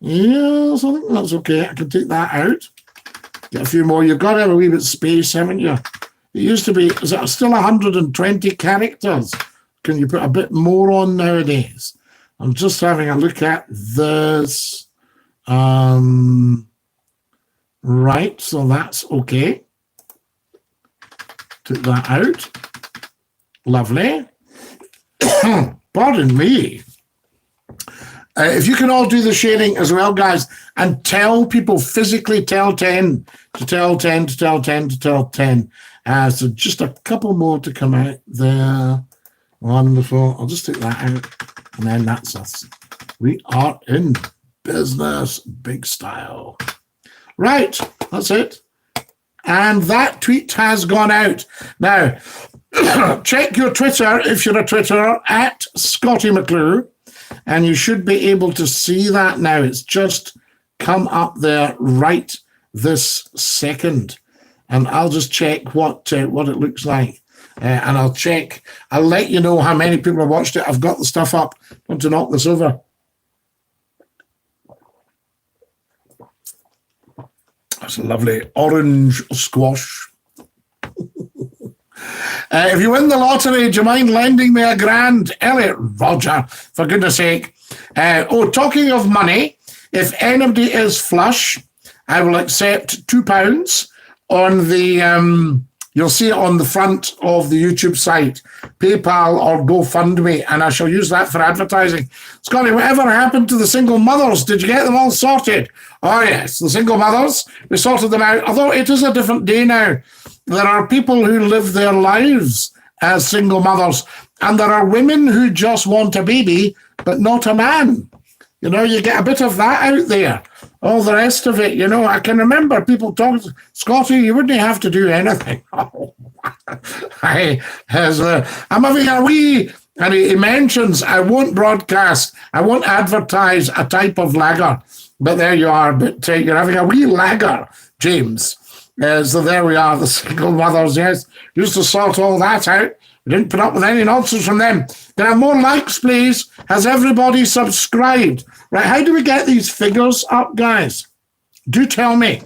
Yes, I think that's okay. I can take that out. Get a few more. You've got to have a wee bit of space, haven't you? It used to be, is it still 120 characters? Can you put a bit more on nowadays? I'm just having a look at this. Right, so that's okay. Took that out. Lovely. Pardon me. If you can all do the sharing as well, guys, and tell people, physically tell 10 to tell 10 to tell 10 to tell 10. So just a couple more to come out there. Wonderful. I'll just take that out, and then that's us. We are in business, big style. Right, that's it. And that tweet has gone out. Now, check your Twitter if you're a Twitterer at Scottie McClue, and you should be able to see that now. It's just come up there right this second. And I'll just check what it looks like. And I'll let you know how many people have watched it. I've got the stuff up. I want to knock this over. That's a lovely orange squash. If you win the lottery, do you mind lending me £1,000? Elliot, Roger, for goodness sake. Talking of money, if anybody is flush, I will accept £2 on the, you'll see it on the front of the YouTube site, PayPal or GoFundMe, and I shall use that for advertising. Scottie, whatever happened to the single mothers? Did you get them all sorted? Oh, yes, the single mothers, we sorted them out, although it is a different day now. There are people who live their lives as single mothers, and there are women who just want a baby, but not a man. You know, you get a bit of that out there. All the rest of it, you know, I can remember people talking, Scottie, you wouldn't have to do anything. I'm having a wee, and he mentions, I won't broadcast, I won't advertise a type of lager. But there you are, but you're having a wee lager, James. So there we are, the single mothers, yes. Used to sort all that out. We didn't put up with any nonsense from them. Can I have more likes, please? Has everybody subscribed? Right, how do we get these figures up, guys? Do tell me.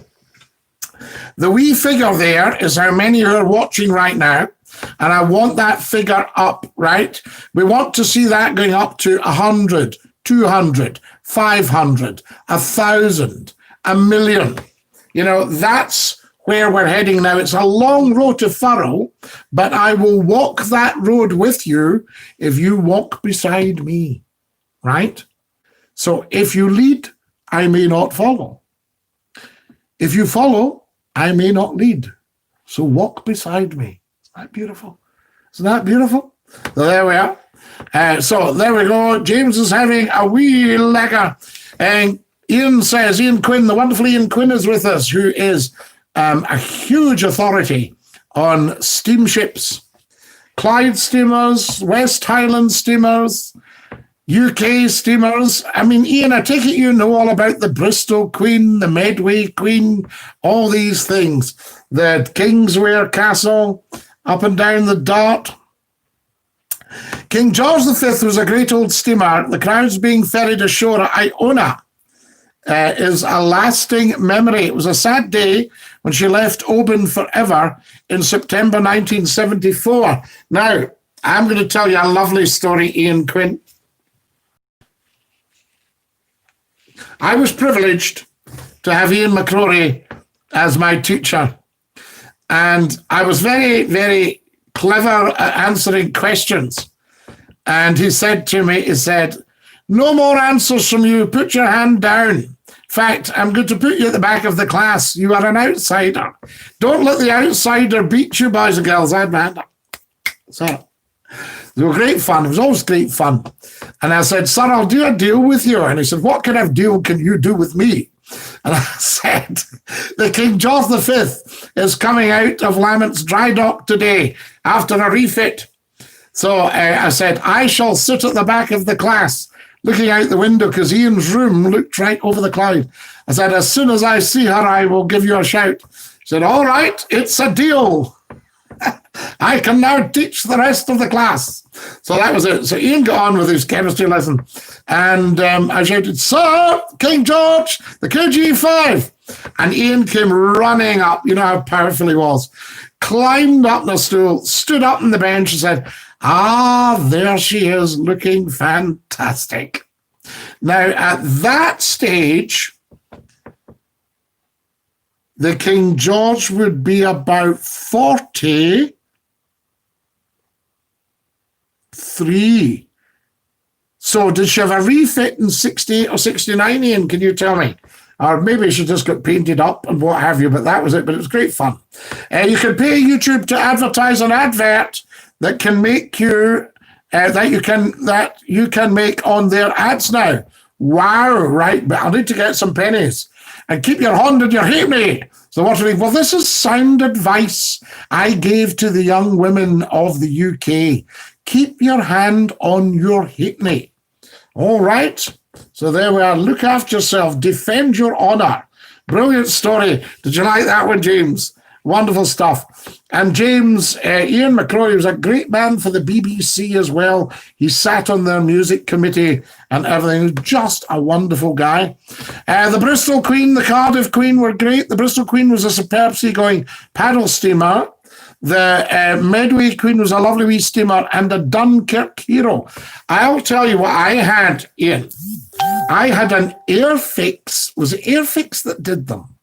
The wee figure there is how many who are watching right now, and I want that figure up, right? We want to see that going up to 100, 200, 500, 1,000, 1,000,000. You know, that's where we're heading now. It's a long road to furrow, but I will walk that road with you if you walk beside me, right? So if you lead, I may not follow. If you follow, I may not lead. So walk beside me. Isn't that beautiful? Isn't that beautiful? So there we are. So there we go. James is having a wee lager. And Ian says, Ian Quinn, the wonderful Ian Quinn is with us, who is a huge authority on steamships, Clyde steamers, West Highland steamers, UK steamers. I mean, Ian, I take it you know all about the Bristol Queen, the Medway Queen, all these things. The Kingswear Castle, up and down the Dart. King George V was a great old steamer. The crowds being ferried ashore at Iona is a lasting memory. It was a sad day when she left Oban forever in September 1974. Now, I'm going to tell you a lovely story, Ian Quinn. I was privileged to have Ian McCrory as my teacher, and I was very, very clever at answering questions. And he said to me, no more answers from you. Put your hand down. In fact, I'm going to put you at the back of the class. You are an outsider. Don't let the outsider beat you, boys and girls. I had my hand up. So they were great fun. It was always great fun. And I said, sir, I'll do a deal with you. And he said, what kind of deal can you do with me? And I said, the King George V is coming out of Lamont's dry dock today after a refit. So I said, I shall sit at the back of the class looking out the window because Ian's room looked right over the Clyde. I said, as soon as I see her, I will give you a shout. He said, all right, it's a deal. I can now teach the rest of the class. So that was it. So Ian got on with his chemistry lesson. And I shouted, sir, King George, the KG5. And Ian came running up. You know how powerful he was. Climbed up the stool, stood up on the bench and said, there she is, looking fantastic. Now, at that stage, the King George would be about 43. So did she have a refit in 68 or 69, Ian? Can you tell me? Or maybe she just got painted up and what have you, but that was it. But it was great fun. You can pay YouTube to advertise an advert that can make you, that you can make on their ads now. Wow, right, but I'll need to get some pennies. And keep your hand in your halfpenny. So what do we? Well, this is sound advice I gave to the young women of the UK. Keep your hand on your halfpenny. All right. So there we are. Look after yourself. Defend your honour. Brilliant story. Did you like that one, James? Wonderful stuff. And James, Ian McCrory was a great man for the BBC as well. He sat on their music committee and everything. He was just a wonderful guy. The Bristol Queen, the Cardiff Queen were great. The Bristol Queen was a superb seagoing paddle steamer. The Medway Queen was a lovely wee steamer, and the Dunkirk Hero. I'll tell you what I had, Ian. I had an Airfix. Was it Airfix that did them?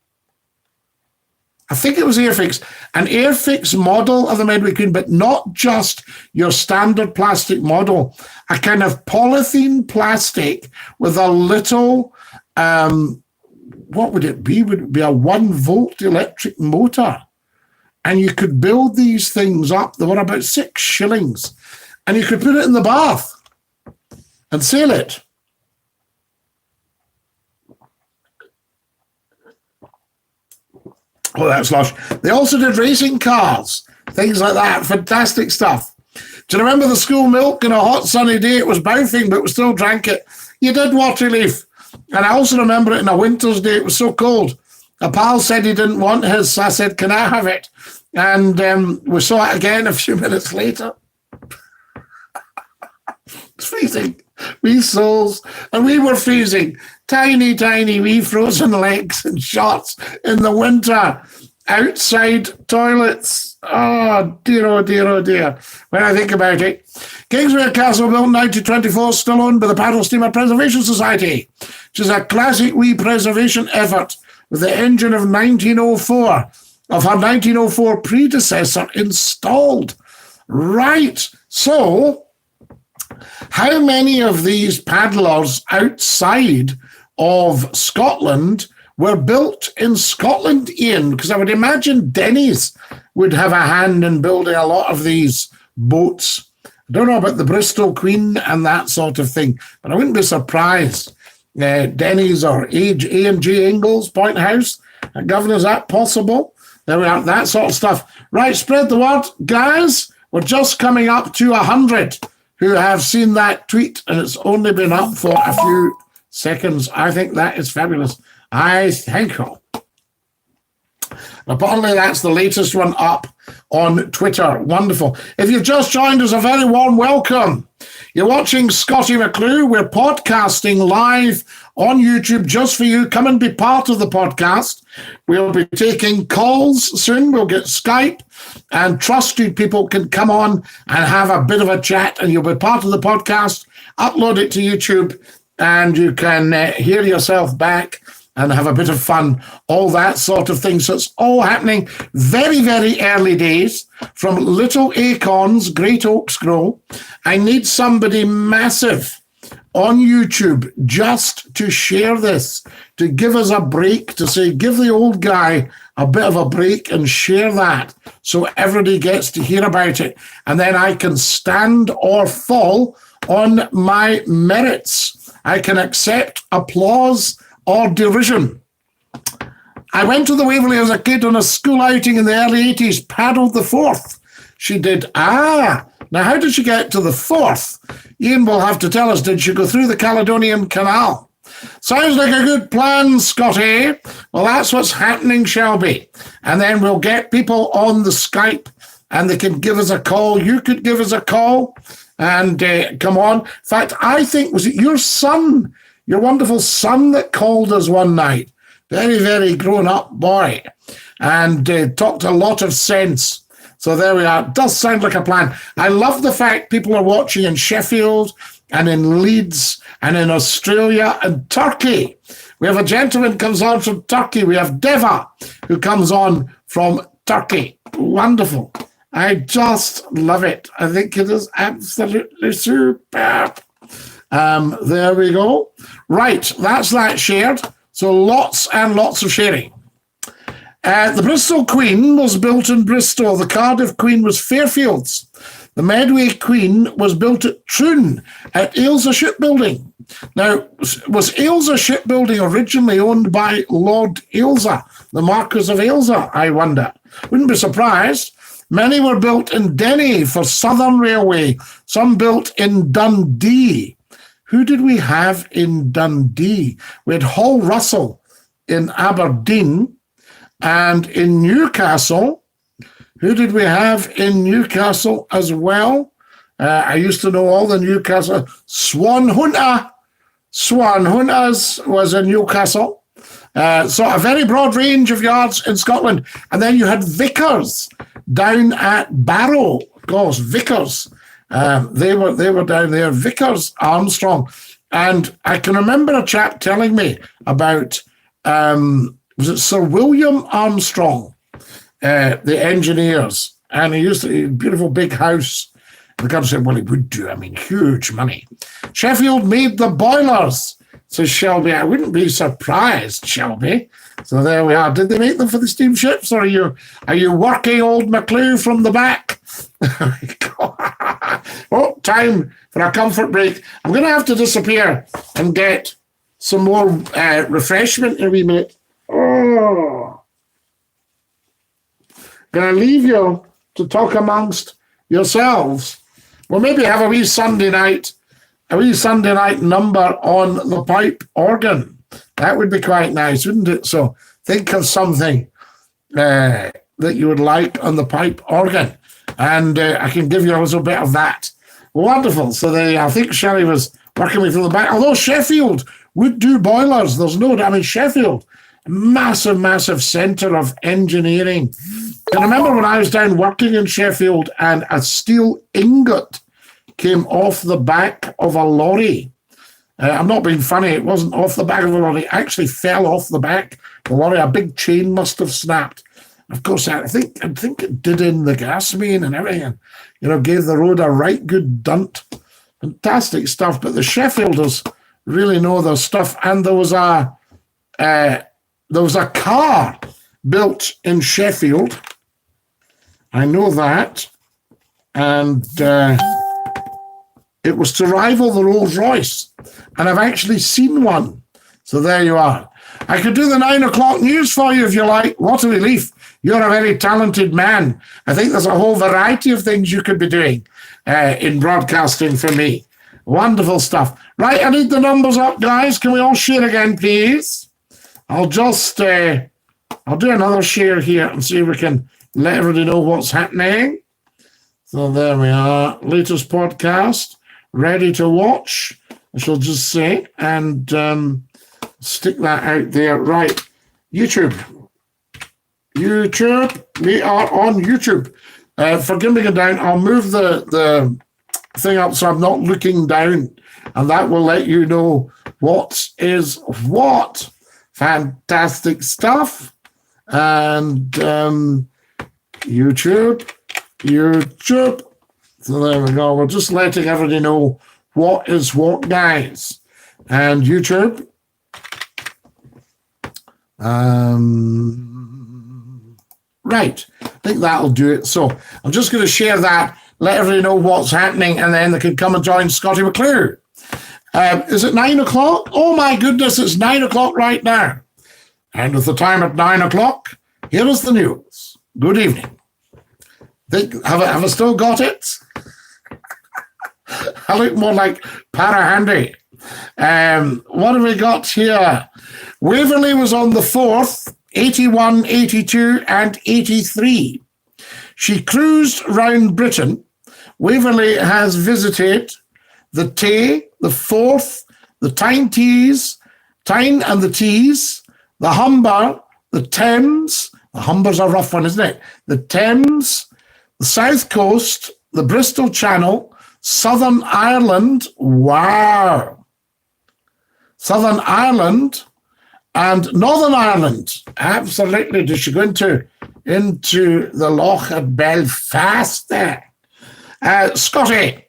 I think it was Airfix, an Airfix model of the Medway Queen, but not just your standard plastic model, a kind of polythene plastic with a little, what would it be? Would it be a 1-volt electric motor? And you could build these things up. They were about 6 shillings. And you could put it in the bath and sail it. Oh, that's lush. They also did racing cars, things like that. Fantastic stuff. Do you remember the school milk on a hot sunny day? It was mouthing, but we still drank it. You did water leaf. And I also remember it on a winter's day. It was so cold. A pal said he didn't want his, so I said, can I have it? And we saw it again a few minutes later. It's freezing. Wee souls. And we were freezing. Tiny, tiny wee frozen legs and shorts in the winter. Outside toilets. Oh, dear, oh, dear, oh, dear. When I think about it. Kingswear Castle, built in 1924, still owned by the Paddle Steamer Preservation Society, which is a classic wee preservation effort with the engine of 1904, of her 1904 predecessor installed. Right. So, how many of these paddlers outside of Scotland were built in Scotland, Ian? Because I would imagine Denny's would have a hand in building a lot of these boats. I don't know about the Bristol Queen and that sort of thing, but I wouldn't be surprised. Denny's or A&G Ingalls, Point House, Governor, is that possible? There we are, that sort of stuff. Right, spread the word. Guys, we're just coming up to 100 who have seen that tweet, and it's only been up for a few seconds. I think that is fabulous. I thank you. Apparently, that's the latest one up on Twitter. Wonderful. If you've just joined us, a very warm welcome. You're watching Scottie McClue. We're podcasting live on YouTube just for you. Come and be part of the podcast. We'll be taking calls soon. We'll get Skype, and trusted people can come on and have a bit of a chat, and you'll be part of the podcast. Upload it to YouTube, and you can hear yourself back and have a bit of fun, all that sort of thing. So it's all happening very, very early days. From little acorns, great oaks grow. I need somebody massive on YouTube just to share this, to give us a break, to say, give the old guy a bit of a break and share that so everybody gets to hear about it. And then I can stand or fall on my merits. I can accept applause or derision. I went to the Waverley as a kid on a school outing in the early 80s, paddled the Forth. She did. Now how did she get to the Forth? Ian will have to tell us. Did she go through the Caledonian Canal? Sounds like a good plan, Scotty. Well, that's what's happening, Shelby. And then we'll get people on the Skype and they can give us a call. You could give us a call and come on. In fact, I think, was it your son, your wonderful son, that called us one night? Very, very grown-up boy, and talked a lot of sense. So there we are. It does sound like a plan. I love the fact people are watching in Sheffield and in Leeds and in Australia and Turkey. We have a gentleman comes on from Turkey. We have Deva who comes on from Turkey. Wonderful. I just love it. I think it is absolutely superb. There we go. Right, that's that shared. So lots and lots of sharing. The Bristol Queen was built in Bristol. The Cardiff Queen was Fairfields. The Medway Queen was built at Troon at Ailsa Shipbuilding. Now, was Ailsa Shipbuilding originally owned by Lord Ailsa, the Marquis of Ailsa, I wonder? Wouldn't be surprised. Many were built in Denny for Southern Railway, some built in Dundee. Who did we have in Dundee? We had Hall Russell in Aberdeen, and in Newcastle. Who did we have in Newcastle as well? I used to know all the Newcastle. Swanhunter. Swanhunters was in Newcastle. So a very broad range of yards in Scotland. And then you had Vickers down at Barrow. Of course, Vickers. They were down there. Vickers Armstrong. And I can remember a chap telling me about, was it Sir William Armstrong, the engineers? And he used to, a beautiful big house. The guy said, well, he would do, I mean, huge money. Sheffield made the boilers, says Shelby. I wouldn't be surprised, Shelby. So there we are. Did they make them for the steamships, or are you working old McClue from the back? Oh, time for a comfort break. I'm going to have to disappear and get some more refreshment in a wee minute. Oh. Going to leave you to talk amongst yourselves. Well, maybe have a wee Sunday night number on the pipe organ. That would be quite nice, wouldn't it? So think of something that you would like on the pipe organ, and I can give you a little bit of that. Wonderful. So I think Shelley was working me from the back. Although Sheffield would do boilers, there's no doubt. I mean, Sheffield, massive centre of engineering. I remember when I was down working in Sheffield and a steel ingot came off the back of a lorry. I'm not being funny. It wasn't off the back of a lorry. It actually fell off the back of the lorry. A big chain must have snapped. Of course, I think it did in the gas main and everything. And, gave the road a right good dunt. Fantastic stuff. But the Sheffielders really know their stuff. And there was a car built in Sheffield. I know that. And it was to rival the Rolls-Royce. And I've actually seen one. So there you are. I could do the 9 o'clock news for you if you like. What a relief. You're a very talented man. I think there's a whole variety of things you could be doing in broadcasting for me. Wonderful stuff. Right, I need the numbers up, guys. Can we all share again, please? I'll just, I'll do another share here and see if we can let everybody know what's happening. So there we are. Latest podcast. Ready to watch, I shall just say. And stick that out there. Right. YouTube. We are on YouTube. Forgive me going down. I'll move the thing up so I'm not looking down. And that will let you know what is what. Fantastic stuff. And YouTube. So there we go. We're just letting everybody know what is what, guys. And YouTube. Right. I think that'll do it. So I'm just going to share that, let everybody know what's happening, and then they can come and join Scottie McClue. Is it 9 o'clock? Oh, my goodness, it's 9 o'clock right now. And with the time at 9 o'clock, here is the news. Good evening. Have I still got it? I look more like Parahandy. What have we got here? Waverley was on the 4th, 81, 82, and 83. She cruised round Britain. Waverley has visited the Tay, the Forth, the Tyne Tees, Tyne and the Tees, the Humber, the Thames. The Humber's a rough one, isn't it? The Thames, the South Coast, the Bristol Channel, Southern Ireland. Wow. Southern Ireland and Northern Ireland. Absolutely. Did she go into the Loch at Belfast there? Scottie,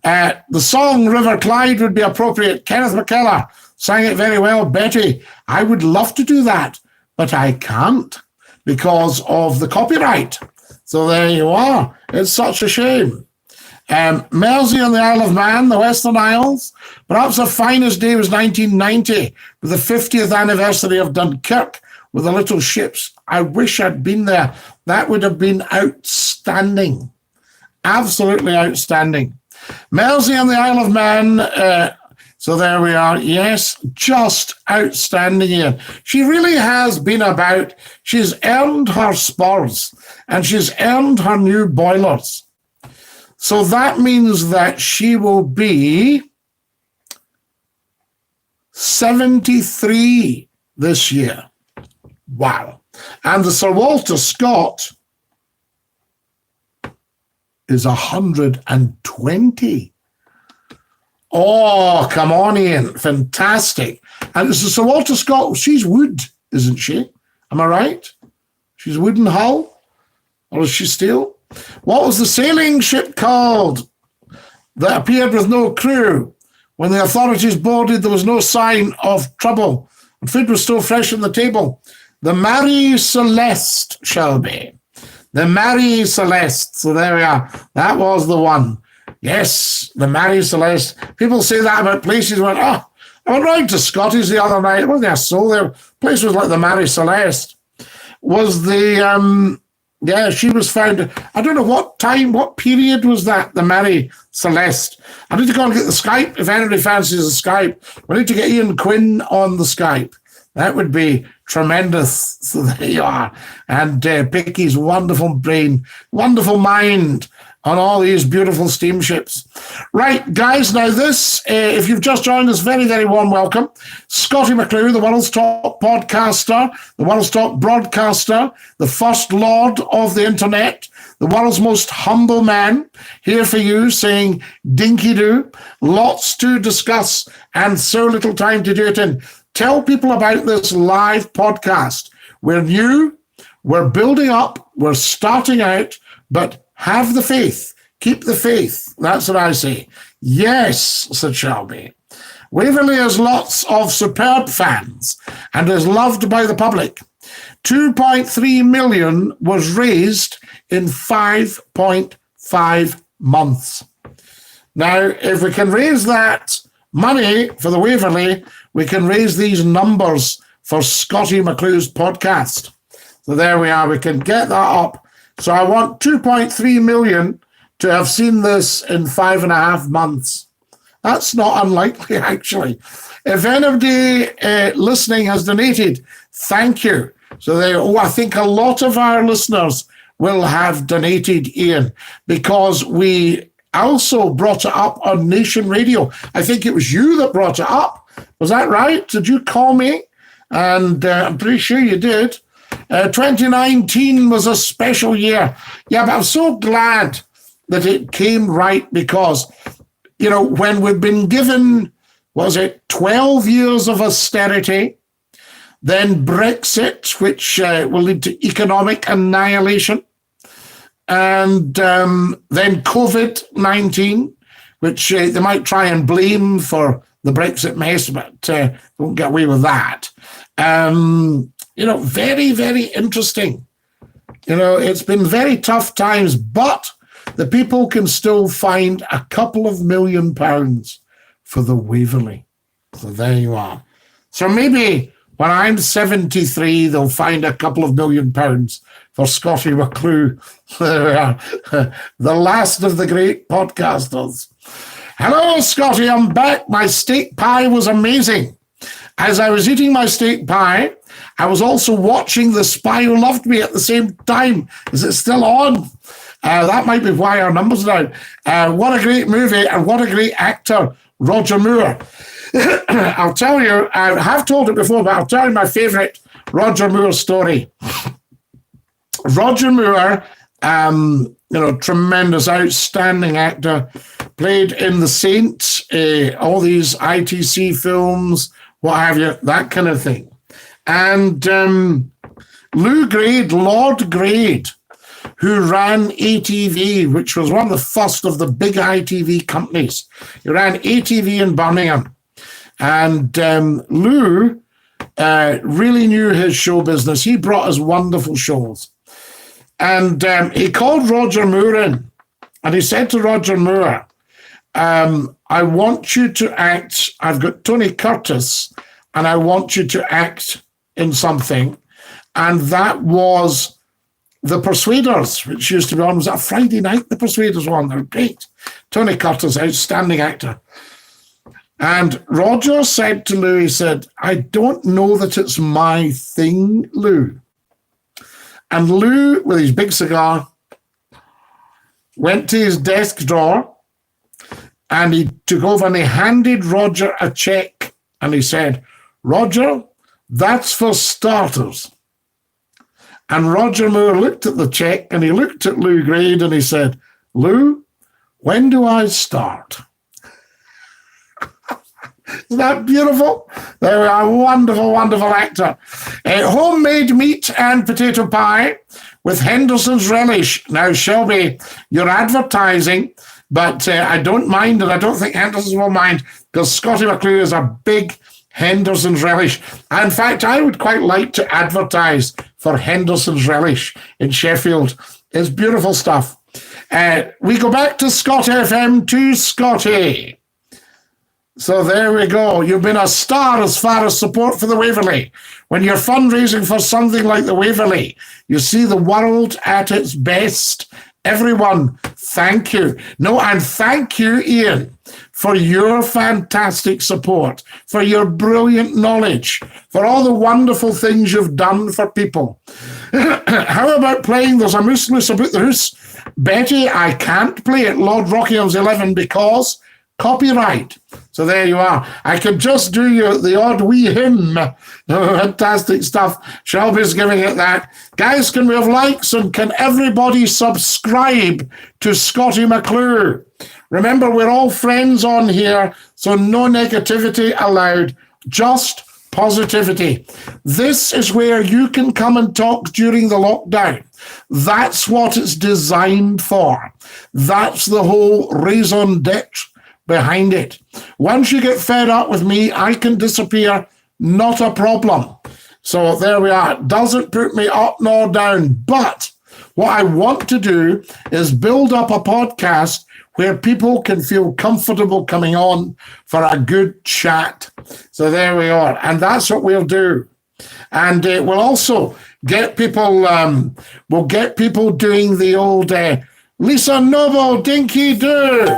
the song River Clyde would be appropriate. Kenneth McKellar sang it very well. Betty, I would love to do that, but I can't because of the copyright. So there you are. It's such a shame. Mersey on the Isle of Man, the Western Isles. Perhaps the finest day was 1990, with the 50th anniversary of Dunkirk, with the little ships. I wish I'd been there. That would have been outstanding. Absolutely outstanding. Mersey on the Isle of Man. So there we are. Yes, just outstanding here. She really has been about. She's earned her spurs and she's earned her new boilers. So that means that she will be 73 this year. Wow. And the Sir Walter Scott is 120. Oh, come on, Ian. Fantastic. And it's the Sir Walter Scott. She's wood, isn't she? Am I right? She's wooden hull? Or is she steel? What was the sailing ship called that appeared with no crew? When the authorities boarded, there was no sign of trouble, and food was still fresh on the table. The Marie Celeste, Shelby. The Marie Celeste. So there we are. That was the one. Yes, the Marie Celeste. People say that about places where, I went round to Scotty's the other night. Wasn't there a soul there? Place was like the Marie Celeste. Was the, she was found, I don't know what period was that, the Marie Celeste. I need to go and get the Skype. If anybody fancies the Skype, we need to get Ian Quinn on the Skype. That would be tremendous. So there you are. And Picky's wonderful brain, wonderful mind on all these beautiful steamships. Right, guys, now this, if you've just joined us, very, very warm welcome. Scottie McClue, the world's top podcaster, the world's top broadcaster, the first lord of the internet, the world's most humble man, here for you saying Dinky-Doo, lots to discuss and so little time to do it in. Tell people about this live podcast. We're new, we're building up, we're starting out, but have the faith. Keep the faith. That's what I say. Yes, said Shelby. Waverley has lots of superb fans and is loved by the public. 2.3 million was raised in 5.5 months. Now, if we can raise that money for the Waverley, we can raise these numbers for Scottie McClue's podcast. So there we are. We can get that up. So I want 2.3 million to have seen this in 5.5 months. That's not unlikely, actually. If anybody listening has donated, thank you. So I think a lot of our listeners will have donated, Ian, because we also brought it up on Nation Radio. I think it was you that brought it up. Was that right? Did you call me? And I'm pretty sure you did. 2019 was a special year. Yeah, but I'm so glad that it came right because, when we've been given, 12 years of austerity, then Brexit, which will lead to economic annihilation, and then COVID-19, which they might try and blame for the Brexit mess, but won't get away with that. Very, very interesting. It's been very tough times, but the people can still find a couple of £1 million for the Waverley. So there you are. So maybe when I'm 73, they'll find a couple of £1 million for Scottie McClue. There we are. The last of the great podcasters. Hello, Scottie, I'm back. My steak pie was amazing. As I was eating my steak pie, I was also watching The Spy Who Loved Me at the same time. Is it still on? That might be why our numbers are down. What a great movie and what a great actor, Roger Moore. I'll tell you, I have told it before, but I'll tell you my favourite Roger Moore story. Roger Moore, tremendous, outstanding actor, played in The Saint, all these ITC films, what have you, that kind of thing. And Lord Grade, who ran ATV, which was one of the first of the big ITV companies. He ran ATV in Birmingham. And Lou really knew his show business. He brought us wonderful shows. And he called Roger Moore in And he said to Roger Moore, I want you to act, I've got Tony Curtis, and I want you to act in something. And that was The Persuaders, which used to be on, was that Friday night, The Persuaders one? They're great. Tony Curtis, outstanding actor. And Roger said to Lou, he said, I don't know that it's my thing, Lou. And Lou, with his big cigar, went to his desk drawer and he took over and he handed Roger a check and he said, Roger, that's for starters. And Roger Moore looked at the check and he looked at Lou Grade and he said, Lou, when do I start? Isn't that beautiful? There we are, wonderful, wonderful actor. Homemade meat and potato pie with Henderson's relish. Now, Shelby, you're advertising, but I don't mind, and I don't think Henderson's will mind, because Scottie McClue is a big Henderson's relish. In fact, I would quite like to advertise for Henderson's relish in Sheffield. It's beautiful stuff. We go back to Scott FM to Scottie. So there we go. You've been a star as far as support for the Waverley. When you're fundraising for something like the Waverley, you see the world at its best. Everyone, thank you. No, and thank you, Ian, for your fantastic support, for your brilliant knowledge, for all the wonderful things you've done for people. How about playing There's a Moose Loose About the Hoose? Betty, I can't play it, Lord Rockingham's 11, because copyright. So there you are. I could just do you the odd wee hymn. Fantastic stuff. Shelby's giving it that. Guys, can we have likes and can everybody subscribe to Scottie McClue? Remember, we're all friends on here, so no negativity allowed, just positivity. This is where you can come and talk during the lockdown. That's what it's designed for. That's the whole raison d'etre behind it. Once you get fed up with me, I can disappear, not a problem. So there we are. Doesn't put me up nor down. But what I want to do is build up a podcast where people can feel comfortable coming on for a good chat. So there we are. And that's what we'll do. And we'll also get people, we'll get people doing the old Lisa Noble Dinky-Doo.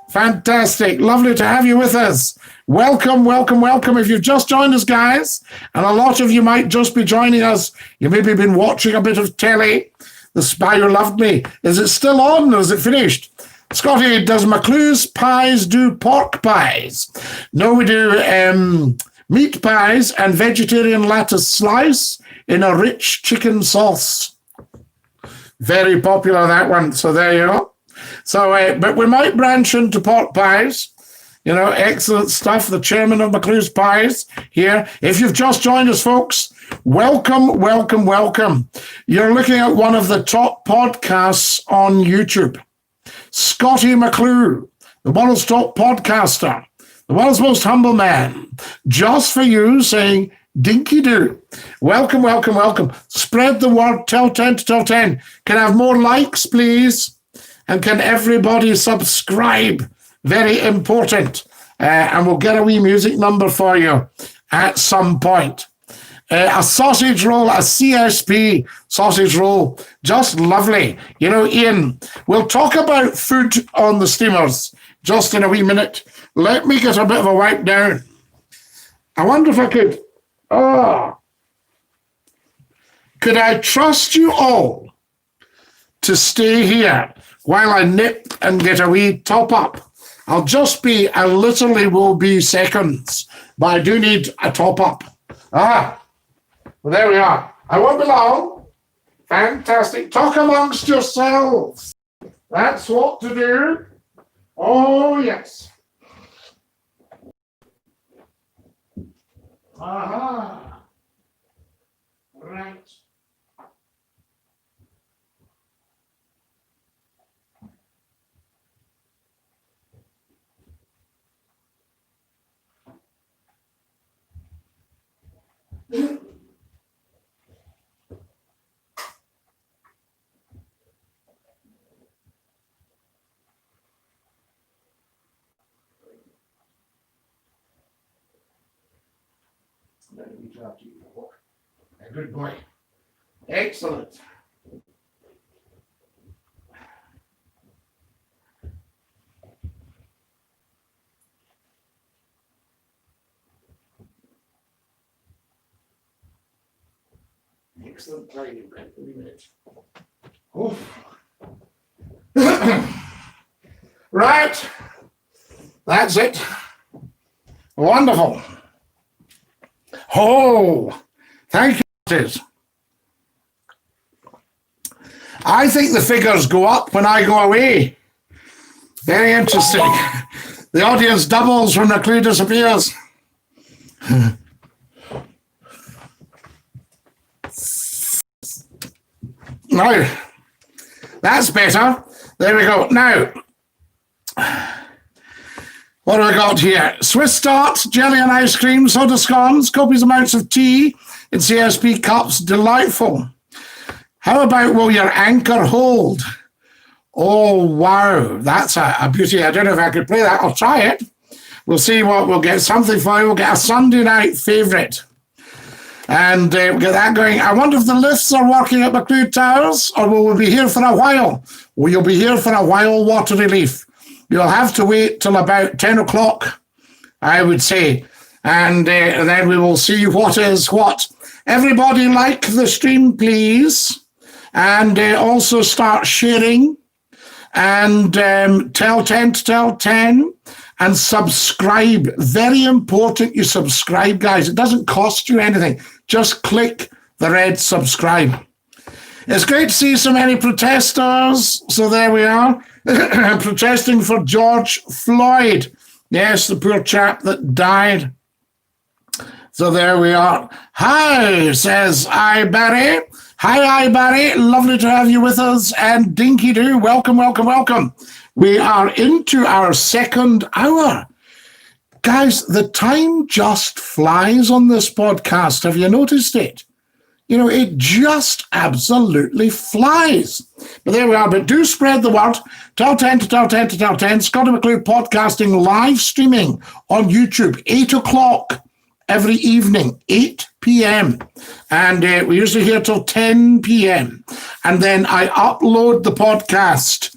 Fantastic. Lovely to have you with us. Welcome, welcome, welcome. If you've just joined us, guys, and a lot of you might just be joining us, you maybe been watching a bit of telly. The Spy Who Loved Me. Is it still on or is it finished? Scottie, does McClue's pies do pork pies? No, we do meat pies and vegetarian lettuce slice in a rich chicken sauce. Very popular, that one. So there you go. So, but we might branch into pork pies. You know, excellent stuff. The chairman of McClue's Pies here. If you've just joined us, folks, welcome, welcome, welcome. You're looking at one of the top podcasts on YouTube. Scottie McClue, the world's top podcaster, the world's most humble man, just for you, saying Dinky-Doo. Welcome, welcome, welcome. Spread the word, tell 10 to tell 10. Can I have more likes, please? And can everybody subscribe? Very important. And we'll get a wee music number for you at some point. A sausage roll, a CSP sausage roll, just lovely. You know, Ian, we'll talk about food on the steamers just in a wee minute. Let me get a bit of a wipe down. I wonder if I could, could I trust you all to stay here while I nip and get a wee top up? I'll just be, I literally will be seconds, but I do need a top up. Well, there we are. I won't be long. Fantastic. Talk amongst yourselves. That's what to do. Oh, yes. Aha. Right. A good boy. Excellent. Excellent training, right? Oh. Right. That's it. Wonderful. Oh, thank you. I think the figures go up when I go away. Very interesting. The audience doubles when McClue disappears. Now, that's better. There we go. Now, what have we got here? Swiss tarts, jelly and ice cream, soda scones, copious amounts of tea in CSP cups. Delightful. How about will your anchor hold? Oh, wow. That's a beauty. I don't know if I could play that. I'll try it. We'll see what we'll get. Something for you. We'll get a Sunday night favourite. And we'll get that going. I wonder if the lifts are working at McClue Towers, or will we be here for a while? Well, you'll be here for a while, Water Relief. You'll have to wait till about 10 o'clock, I would say. And then we will see what is what. Everybody like the stream, please. And also start sharing. And tell 10 to tell 10. And subscribe. Very important you subscribe, guys. It doesn't cost you anything. Just click the red subscribe. It's great to see so many protesters. So there we are. Protesting for George Floyd. Yes, the poor chap that died. So there we are. Hi, says I Barry. Hi, Barry. Lovely to have you with us. And Dinky-Doo, welcome, welcome, welcome. We are into our second hour. Guys, the time just flies on this podcast. Have you noticed it? You know, it just absolutely flies. But there we are. But do spread the word. Tell 10 to tell 10 to tell 10. Scottie McClue podcasting live streaming on YouTube, 8 o'clock every evening, 8 p.m. And we usually here till 10 p.m. And then I upload the podcast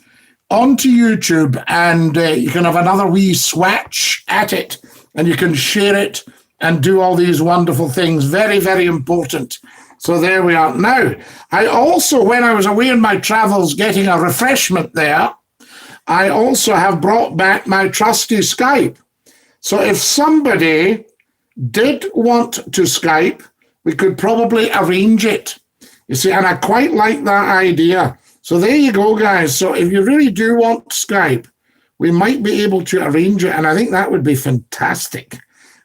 onto YouTube, and you can have another wee swatch at it, and you can share it and do all these wonderful things. Very, very important. So there we are. Now, I also, when I was away in my travels getting a refreshment there, I also have brought back my trusty Skype. So if somebody did want to Skype, we could probably arrange it. You see, and I quite like that idea. So there you go, guys. So if you really do want Skype, we might be able to arrange it. And I think that would be fantastic.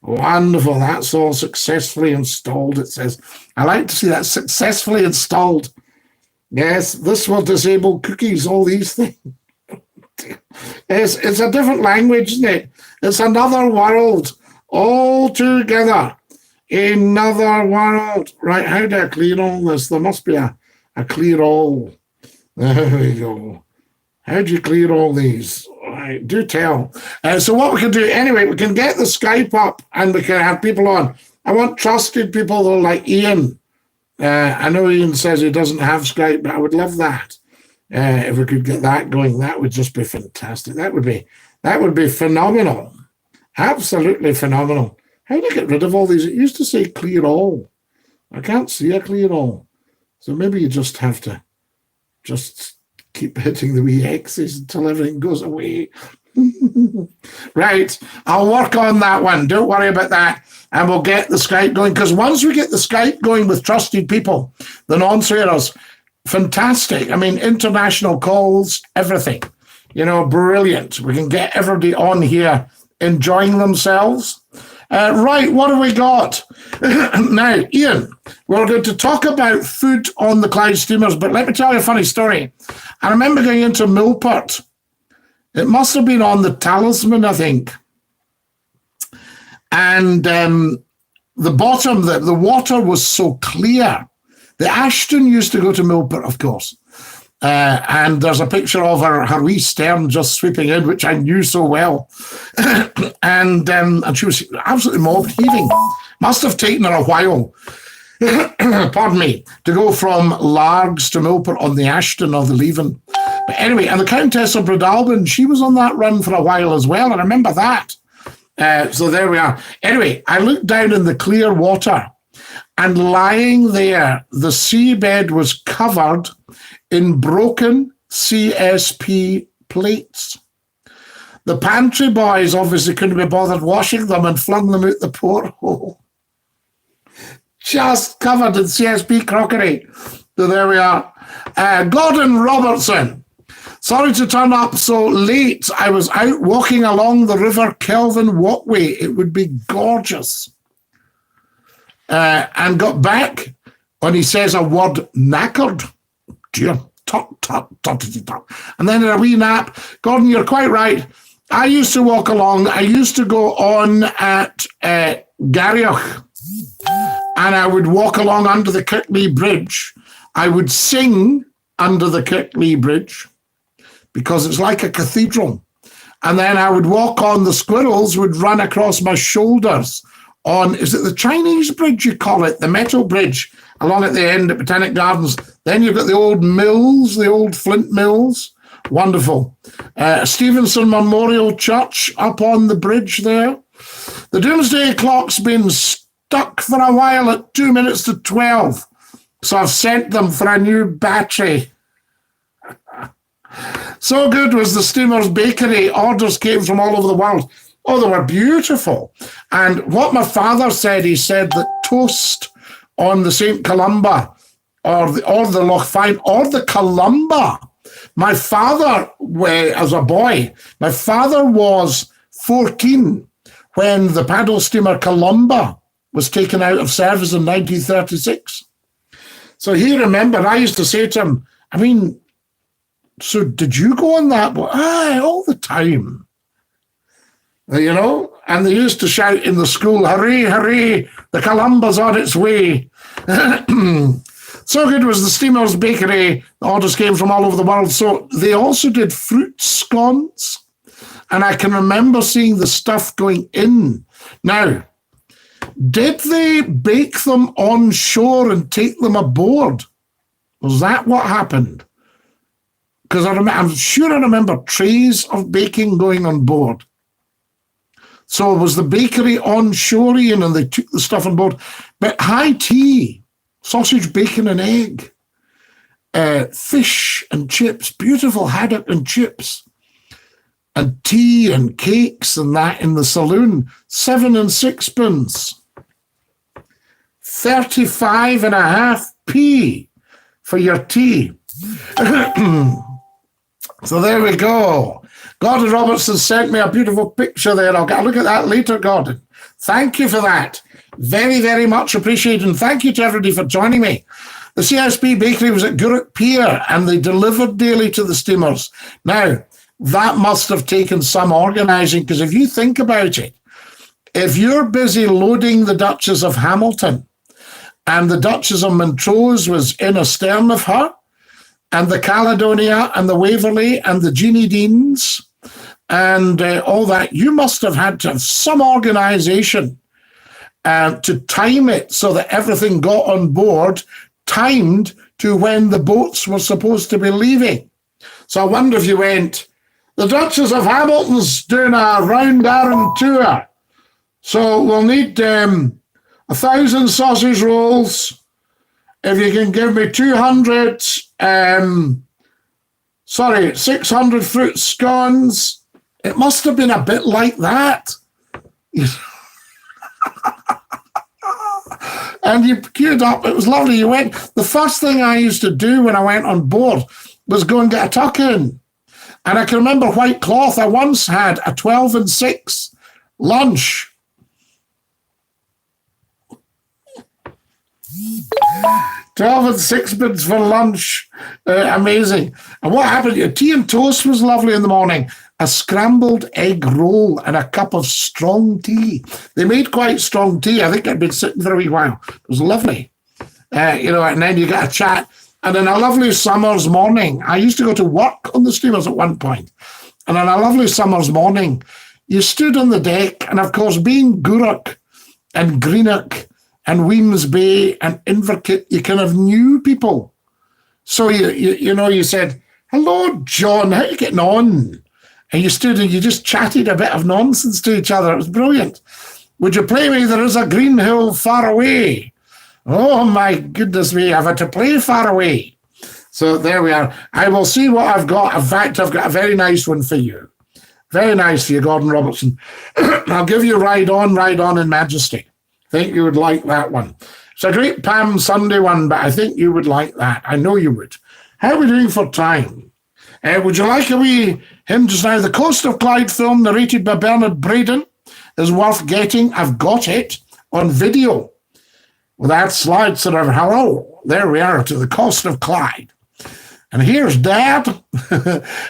Wonderful. That's all successfully installed, it says. I like to see that successfully installed. Yes, this will disable cookies, all these things. It's a different language, isn't it? It's another world altogether. Another world. Right, how do I clear all this? There must be a clear all. There we go. How do you clear all these? All right, do tell. So what we can do, anyway, we can get the Skype up and we can have people on. I want trusted people though, like Ian. I know Ian says he doesn't have Skype, but I would love that. If we could get that going, that would just be fantastic. That would be phenomenal. Absolutely phenomenal. How do I get rid of all these? It used to say clear all. I can't see a clear all. So maybe you just have to just keep hitting the wee X's until everything goes away. Right. I'll work on that one. Don't worry about that. And we'll get the Skype going. Because once we get the Skype going with trusted people, the non-swearers, fantastic. I mean, international calls, everything. You know, brilliant. We can get everybody on here enjoying themselves. Right, what have we got? Now, Ian, we're going to talk about food on the Clyde steamers, but let me tell you a funny story. I remember going into Milport. It must have been on the Talisman, I think. And the bottom, the water was so clear. The Ashton used to go to Milport, of course. And there's a picture of her wee stern just sweeping in, which I knew so well. and she was absolutely mob heaving. Must have taken her a while, pardon me, to go from Largs to Milport on the Ashton or the Leven. But anyway, and the Countess of Breadalbane, she was on that run for a while as well. I remember that. So there we are. Anyway, I looked down in the clear water, and lying there, the seabed was covered in broken CSP plates. The pantry boys obviously couldn't be bothered washing them and flung them out the porthole. Just covered in CSP crockery. So there we are. Gordon Robertson. Sorry to turn up so late. I was out walking along the River Kelvin walkway. It would be gorgeous. And got back when he says a word knackered. Dear, tut, tut, tut, tut, tut. And then in a wee nap. Gordon, you're quite right. I used to walk along. I used to go on at Garrioch. And I would walk along under the Kirklee Bridge. I would sing under the Kirklee Bridge because it's like a cathedral. And then I would walk on, the squirrels would run across my shoulders on, is it the Chinese Bridge you call it? The metal bridge along at the end at Botanic Gardens. Then you've got the old mills, the old flint mills. Wonderful. Stevenson Memorial Church up on the bridge there. The Doomsday Clock's been stuck for a while at 2 minutes to 12. So I've sent them for a new battery. So good was the Steamer's Bakery. Orders came from all over the world. Oh, they were beautiful. And what my father said, he said that toast on the St. Columba or the Loch Fyne or the Columba. My father, as a boy, my father was 14 when the paddle steamer Columba was taken out of service in 1936. So he remembered, I used to say to him, I mean, so did you go on that boat? Aye, all the time. You know, and they used to shout in the school, hurry, hurry, the Columba's on its way. So good was the Steamer's Bakery. The orders came from all over the world. So they also did fruit scones. And I can remember seeing the stuff going in. Now, did they bake them on shore and take them aboard? Was that what happened? Because I'm sure I remember trays of baking going on board. So was the bakery on shore, Ian, and they took the stuff on board. But high tea, sausage, bacon and egg, fish and chips, beautiful haddock and chips, and tea and cakes and that in the saloon, 7 and 6pence. 35.5p for your tea. So there we go. Gordon Robertson sent me a beautiful picture there. I'll look at that later, Gordon. Thank you for that. Very, very much appreciated. And thank you to everybody for joining me. The CSP Bakery was at Gurrock Pier and they delivered daily to the steamers. Now, that must have taken some organising, because if you think about it, if you're busy loading the Duchess of Hamilton and the Duchess of Montrose was in astern of her, and the Caledonia and the Waverley and the Jeannie Deans and all that, you must have had to have some organisation to time it so that everything got on board, timed to when the boats were supposed to be leaving. So I wonder if you went, the Duchess of Hamilton's doing a round errand tour. So we'll need 1,000 sausage rolls. If you can give me 600 fruit scones. It must have been a bit like that. And you queued up. It was lovely. You went. The first thing I used to do when I went on board was go and get a tuck-in. And I can remember white cloth. I once had a 12 and 6 lunch. 12 and 6pence for lunch. Amazing. And what happened? Your tea and toast was lovely in the morning. A scrambled egg roll and a cup of strong tea. They made quite strong tea. I think I'd been sitting for a wee while. It was lovely. And then you got a chat. And in a lovely summer's morning, I used to go to work on the steamers at one point. And on a lovely summer's morning, you stood on the deck, and of course, being Gourock and Greenock and Weems Bay and Inverkit, you kind of knew people. So you said, "Hello, John, how are you getting on?" And you stood and you just chatted a bit of nonsense to each other. It was brilliant. "Would you play me There Is a Green Hill Far Away?" Oh, my goodness me, I've had to play Far Away. So there we are. I will see what I've got. In fact, I've got a very nice one for you. Very nice for you, Gordon Robertson. I'll give you Ride On in Majesty. I think you would like that one. It's a great Palm Sunday one, but I think you would like that. I know you would. How are we doing for time? Would you like a wee hymn just now? The Coast of Clyde film, narrated by Bernard Braden, is worth getting. I've got it on video. Well, that slide sort of, hello, there we are to the Coast of Clyde. And here's Dad.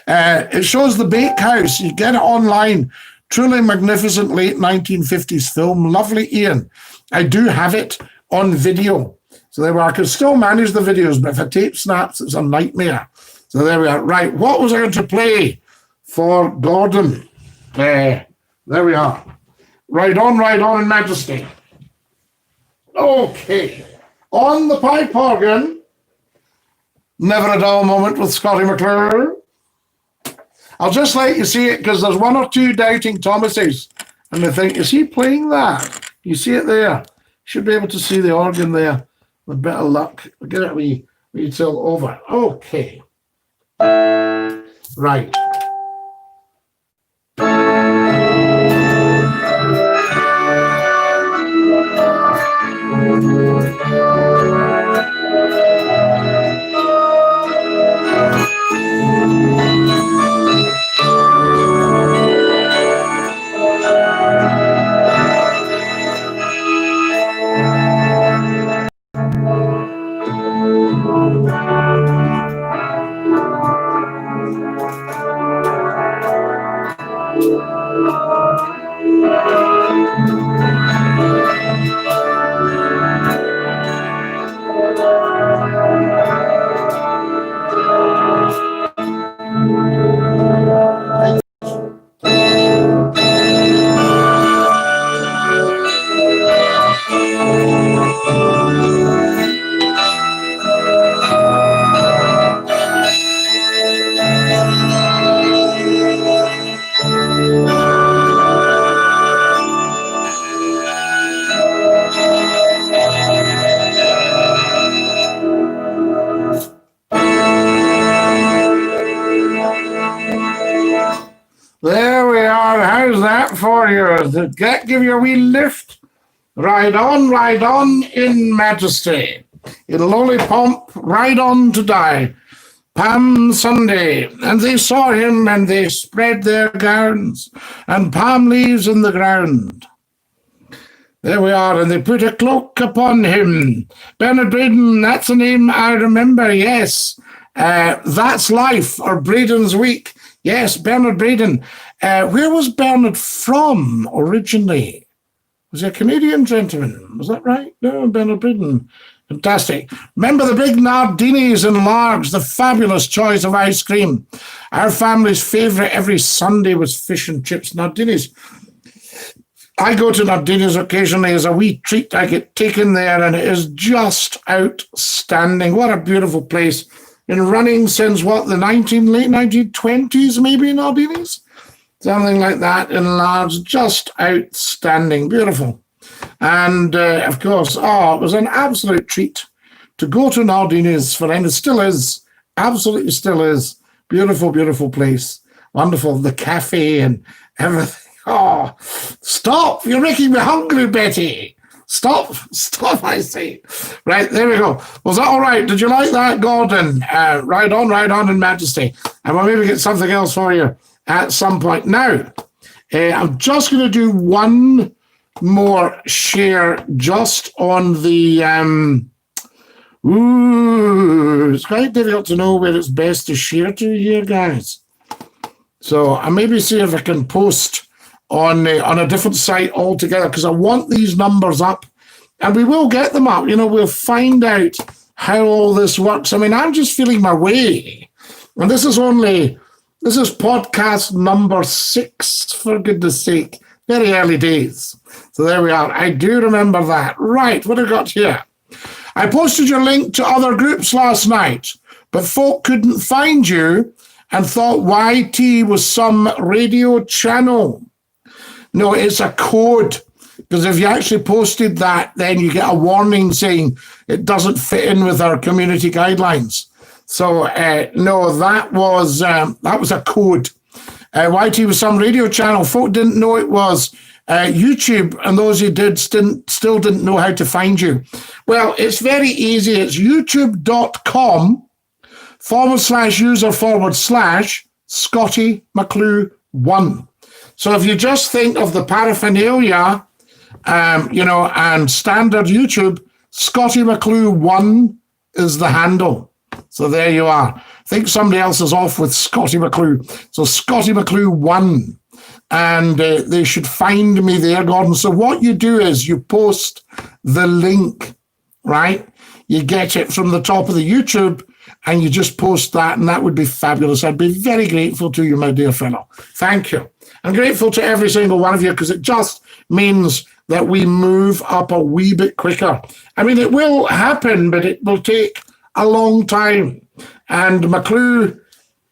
It shows the bakehouse. You get it online. Truly magnificent late 1950s film. Lovely, Ian. I do have it on video. So there we are. I can still manage the videos, but if a tape snaps, it's a nightmare. So there we are. Right, what was I going to play for Gordon? There we are. Ride On in Majesty. Okay. On the pipe organ, Never a Dull Moment with Scottie McClue. I'll just let you see it because there's one or two doubting Thomases. And they think, is he playing that? You see it there? You should be able to see the organ there. With a bit of luck. We'll get it wee till over. Okay. Right. There we are. How's that for you? Did that give you a wee lift? Ride on in majesty. In lowly pomp, ride on to die. Palm Sunday, and they saw him, and they spread their gowns, and palm leaves in the ground. There we are, and they put a cloak upon him. Bernard Braden, that's a name I remember, yes. That's Life, or Braden's Week. Yes, Bernard Braden. Where was Bernard from originally? Was he a Canadian gentleman? Was that right? No, Bernard Braden. Fantastic. Remember the big Nardinis in Largs, the fabulous choice of ice cream. Our family's favourite every Sunday was fish and chips, Nardinis. I go to Nardinis occasionally as a wee treat. I get taken there, and it is just outstanding. What a beautiful place. Been running since, what, the late 1920s, maybe, Nardinis? Something like that in Largs. Just outstanding. Beautiful. And, of course, it was an absolute treat to go to Nardini's for, and it still is, absolutely still is. Beautiful, beautiful place. Wonderful. The cafe and everything. Oh, stop. You're making me hungry, Betty. Stop, I say. Right, there we go. Was that all right? Did you like that, Gordon? Ride on in majesty. And we'll maybe get something else for you at some point. Now, I'm just going to do one more share just on the it's quite difficult to know where it's best to share to here, guys. So I maybe see if I can post on a different site altogether, because I want these numbers up, and we will get them up. You know, we'll find out how all this works. I mean, I'm just feeling my way. And this is podcast number 6, for goodness sake. Very early days. So there we are. I do remember that. Right, what have I got here? I posted your link to other groups last night, but folk couldn't find you and thought YT was some radio channel. No, it's a code. Because if you actually posted that, then you get a warning saying it doesn't fit in with our community guidelines. So no, that was a code. YT was some radio channel. Folk didn't know it was YouTube, and those who did still didn't know how to find you. Well, it's very easy. It's youtube.com/user/Scottie McClue 1. So if you just think of the paraphernalia, and standard YouTube, Scottie McClue 1 is the handle. So there you are. I think somebody else is off with Scottie McClue. So Scottie McClue 1. And they should find me there, Gordon. So what you do is you post the link, right? You get it from the top of the YouTube and you just post that, and that would be fabulous. I'd be very grateful to you, my dear fellow. Thank you. I'm grateful to every single one of you because it just means that we move up a wee bit quicker. I mean, it will happen, but it will take a long time. And McClue,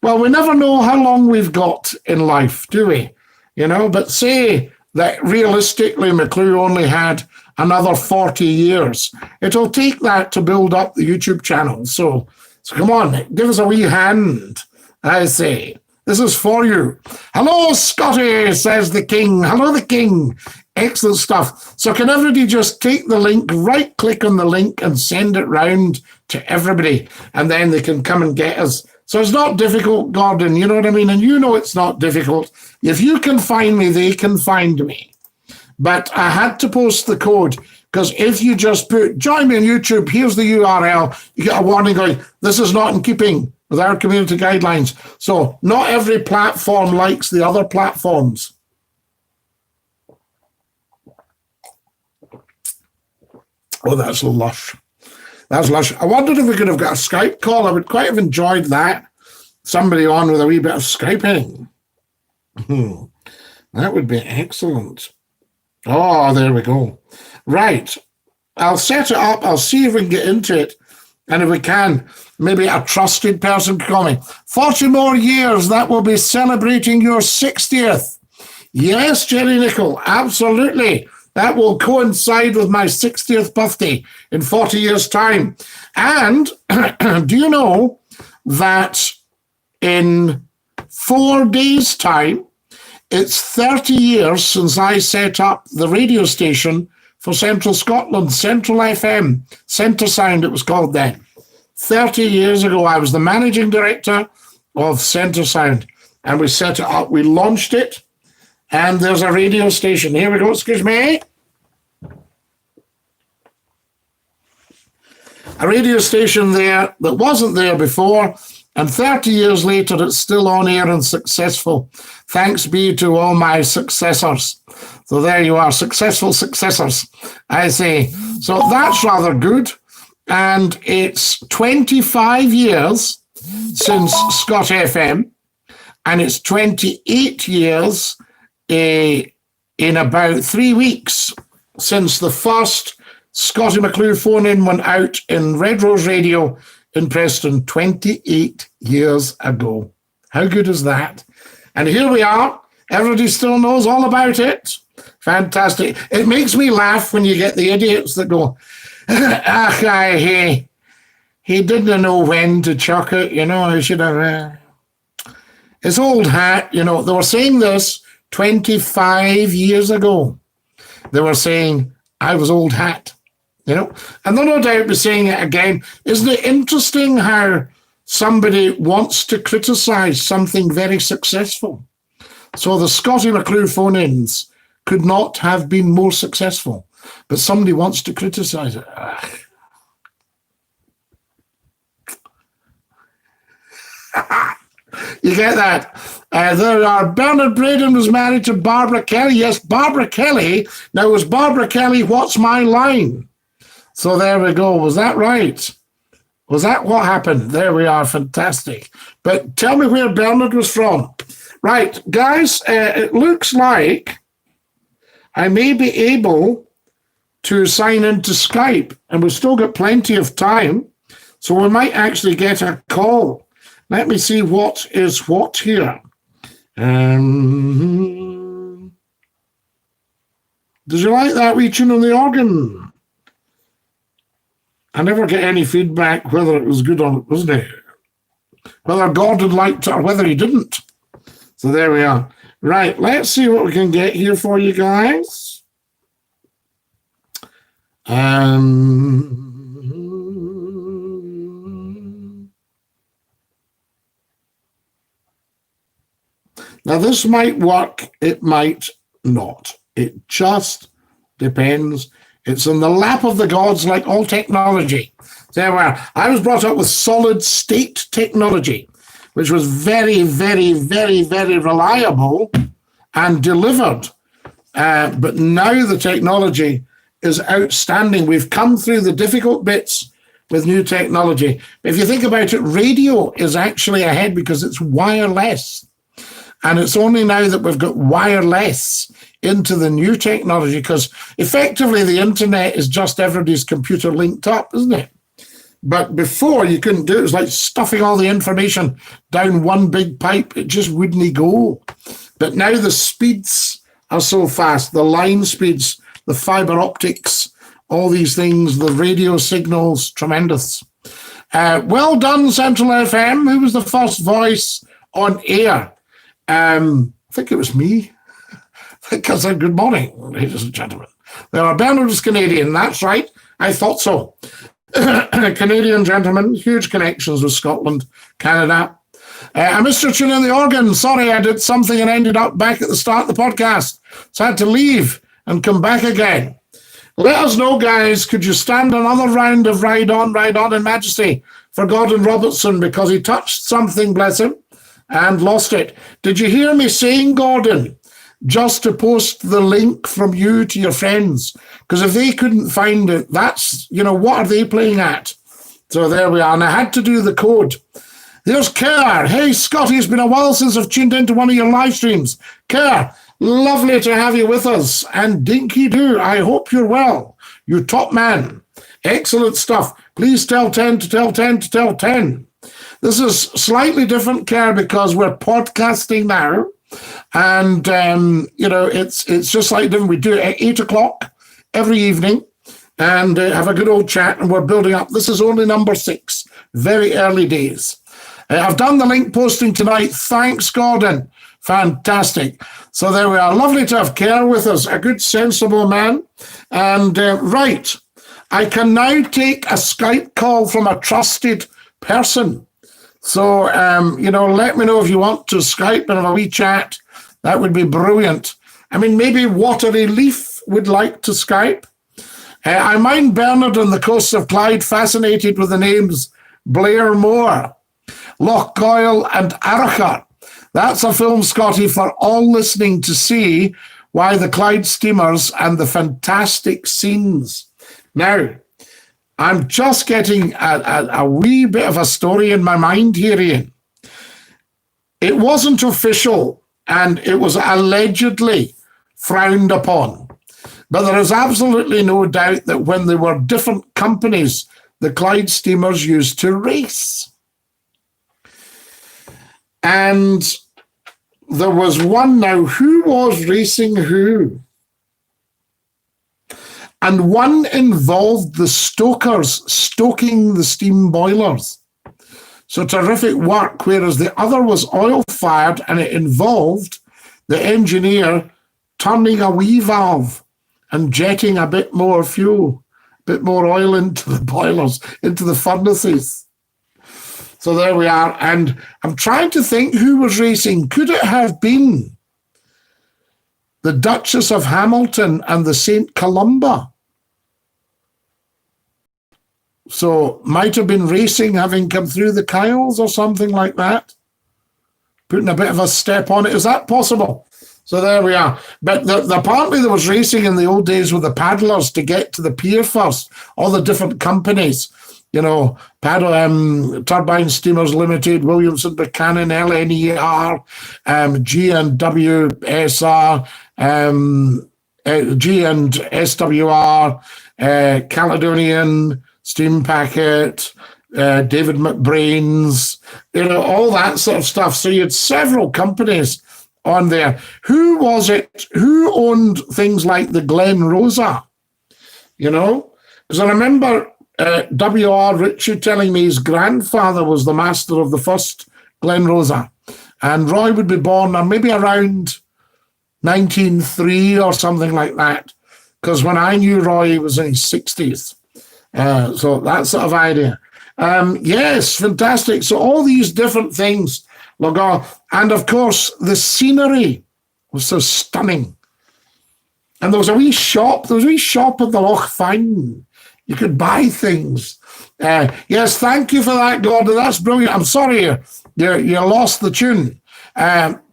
well, we never know how long we've got in life, do we? But say that realistically McClue only had another 40 years. It'll take that to build up the YouTube channel. So come on, give us a wee hand, I say. This is for you. Hello, Scotty, says the king. Hello, the king. Excellent stuff. So can everybody just take the link, right-click on the link and send it round to everybody, and then they can come and get us. So it's not difficult, Gordon, you know what I mean? And you know it's not difficult. If you can find me, they can find me. But I had to post the code, because if you just put, join me on YouTube, here's the URL, you get a warning going, this is not in keeping with our community guidelines. So not every platform likes the other platforms. Oh, that's lush. That's lush. I wondered if we could have got a Skype call. I would quite have enjoyed that. Somebody on with a wee bit of Skyping. That would be excellent. Oh, there we go. Right. I'll set it up. I'll see if we can get into it. And if we can, maybe a trusted person can call me. 40 more years, that will be celebrating your 60th. Yes, Jerry Nicol, absolutely. That will coincide with my 60th birthday in 40 years' time. And do you know that in 4 days' time, it's 30 years since I set up the radio station for Central Scotland, Central FM, Centre Sound it was called then. 30 years ago, I was the managing director of Centre Sound, and we set it up, we launched it, and there's a radio station. Here we go, excuse me. A radio station there that wasn't there before, and 30 years later, it's still on air and successful. Thanks be to all my successors. So there you are, successful successors, I say. So that's rather good. And it's 25 years since Scott FM, and it's 28 years in about 3 weeks since the first Scottie McClue phone-in went out in Red Rose Radio in Preston 28 years ago. How good is that? And here we are. Everybody still knows all about it. Fantastic. It makes me laugh when you get the idiots that go, he didn't know when to chuck it, he should have. His old hat, they were saying this 25 years ago. They were saying, I was old hat, and they'll no doubt be saying it again. Isn't it interesting how somebody wants to criticize something very successful? So the Scottie McClue phone-ins could not have been more successful, but somebody wants to criticize it. You get that? There are Bernard Braden was married to Barbara Kelly. Yes, Barbara Kelly. Now, was Barbara Kelly, What's My Line? So there we go. Was that right? Was that what happened? There we are. Fantastic. But tell me where Bernard was from. Right, guys, it looks like I may be able to sign into Skype, and we've still got plenty of time, so we might actually get a call. Let me see what is what here. Did you like that wee tune on the organ? I never get any feedback whether it was good or not, wasn't it? Whether Gordon liked it or whether he didn't. So there we are. Right, let's see what we can get here for you guys. Now this might work, it might not. It just depends. It's in the lap of the gods like all technology. There we are. I was brought up with solid state technology, which was very, very, very, very reliable and delivered. But now the technology is outstanding. We've come through the difficult bits with new technology. If you think about it, radio is actually ahead because it's wireless. And it's only now that we've got wireless into the new technology, because effectively the internet is just everybody's computer linked up, isn't it? But before, you couldn't do it. It was like stuffing all the information down one big pipe. It just wouldn't go. But now the speeds are so fast, the line speeds, the fiber optics, all these things, the radio signals, tremendous. Well done, Central FM. Who was the first voice on air? I think it was me. Because good morning, ladies and gentlemen. There are Bernard is Canadian. That's right. I thought so. Canadian gentleman, huge connections with Scotland, Canada. I missed your tune in the organ. Sorry, I did something and ended up back at the start of the podcast. So I had to leave and come back again. Let us know, guys. Could you stand another round of Ride On in Majesty for Gordon Robertson, because he touched something, bless him, and lost it. Did you hear me saying, Gordon, just to post the link from you to your friends? Because if they couldn't find it, that's, what are they playing at? So there we are. And I had to do the code. There's Kerr. Hey, Scotty, it's been a while since I've tuned into one of your live streams. Kerr, lovely to have you with us. And Dinky-Doo, I hope you're well. You top man. Excellent stuff. Please tell 10 to tell 10 to tell 10. This is slightly different, Kerr, because we're podcasting now. And, it's just like different. We do it at 8 o'clock every evening and have a good old chat, and we're building up. This is only number 6, very early days. I've done the link posting tonight. Thanks, Gordon. Fantastic. So there we are. Lovely to have Kerr with us, a good, sensible man. And right, I can now take a Skype call from a trusted person. So, let me know if you want to Skype and have a wee chat. That would be brilliant. I mean, maybe Watery Leaf would like to Skype. I mind Bernard on the coast of Clyde, fascinated with the names Blair Moor, Loch Goyle and Arrochar. That's a film, Scotty, for all listening to see why the Clyde steamers and the fantastic scenes. Now, I'm just getting a wee bit of a story in my mind here, Ian. It wasn't official, and it was allegedly frowned upon. But there is absolutely no doubt that when there were different companies, the Clyde steamers used to race. And there was one now, who was racing who? And one involved the stokers stoking the steam boilers. So terrific work, whereas the other was oil-fired, and it involved the engineer turning a wee valve and jetting a bit more fuel, a bit more oil into the boilers, into the furnaces. So there we are. And I'm trying to think who was racing. Could it have been the Duchess of Hamilton and the St. Columba? So might have been racing, having come through the Kyles or something like that. Putting a bit of a step on it. Is that possible? So there we are. But apparently there was racing in the old days with the paddlers to get to the pier first, all the different companies. Turbine Steamers Limited, Williamson Buchanan, LNER, G&W SR, G and SWR, Caledonian, Steam Packet, David McBrain's, all that sort of stuff. So you had several companies on there. Who was it? Who owned things like the Glen Rosa? Because I remember W.R. Ritchie telling me his grandfather was the master of the first Glen Rosa. And Roy would be born maybe around 1903 or something like that. Because when I knew Roy, he was in his 60s. So that sort of idea. Yes, fantastic. So all these different things, and of course the scenery was so stunning. And there was a wee shop. There was a wee shop at the Loch Fyne. You could buy things. Yes, thank you for that, Gordon. That's brilliant. I'm sorry you lost the tune.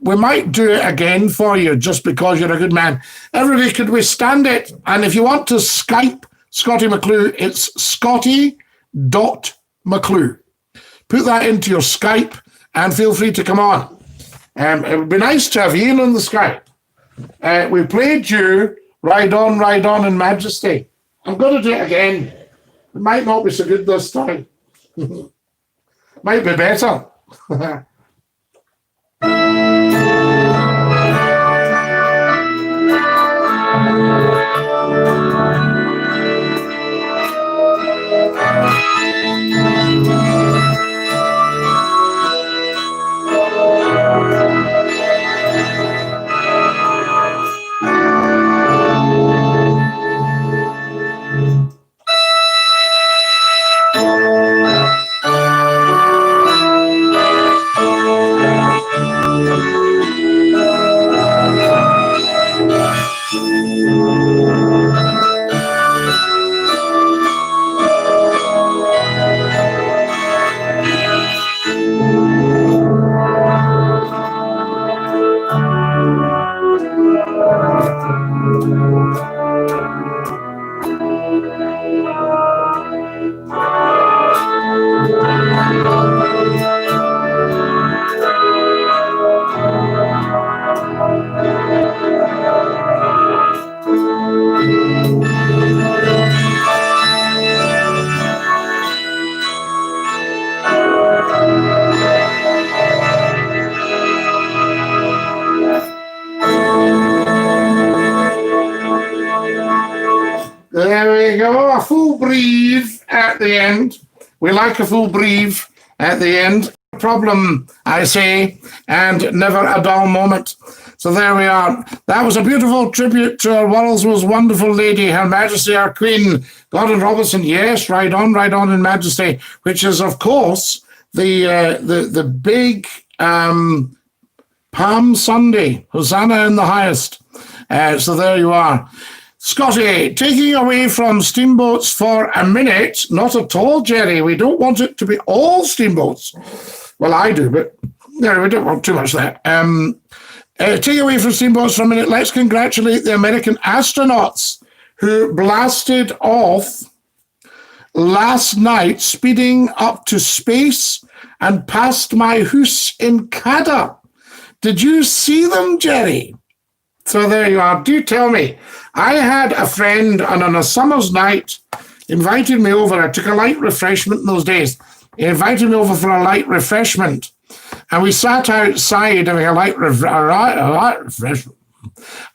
We might do it again for you just because you're a good man. Everybody could withstand it. And if you want to Skype Scottie McClue, it's Scottie.McClue. Put that into your Skype and feel free to come on. It would be nice to have you on the Skype. We played you Ride On in Majesty. I'm going to do it again. It might not be so good this time. Might be better. There we go, a full breathe at the end. We like a full breathe at the end. Problem, I say, and never a dull moment. So there we are. That was a beautiful tribute to our world's most wonderful lady, Her Majesty, our Queen, Gordon Robertson. Yes, Ride On in Majesty, which is, of course, the big Palm Sunday, Hosanna in the highest. So there you are. Scottie, taking away from steamboats for a minute, not at all, Jerry. We don't want it to be all steamboats. Well, I do, but no, we don't want too much of that. Taking away from steamboats for a minute, let's congratulate the American astronauts who blasted off last night, speeding up to space and past my house in Canada. Did you see them, Jerry? So there you are. Do tell me. I had a friend, and on a summer's night, invited me over. I took a light refreshment in those days. He invited me over for a light refreshment. And we sat outside having a light refreshment.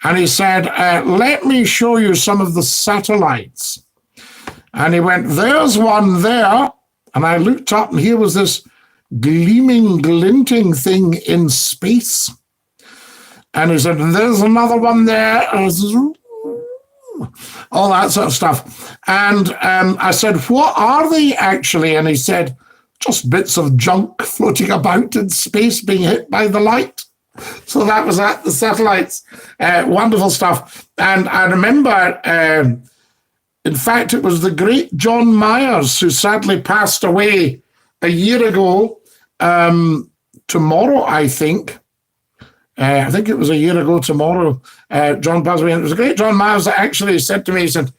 And he said, let me show you some of the satellites. And he went, there's one there. And I looked up, and here was this gleaming, glinting thing in space. And he said, there's another one there. And I said, all that sort of stuff. And I said, what are they actually? And he said, just bits of junk floating about in space being hit by the light. So that was that, the satellites. Wonderful stuff. And I remember, in fact, it was the great John Myers who sadly passed away a year ago, tomorrow, I think. I think it was a year ago tomorrow, John passed away. And it was a great John Myers that actually said to me, he said,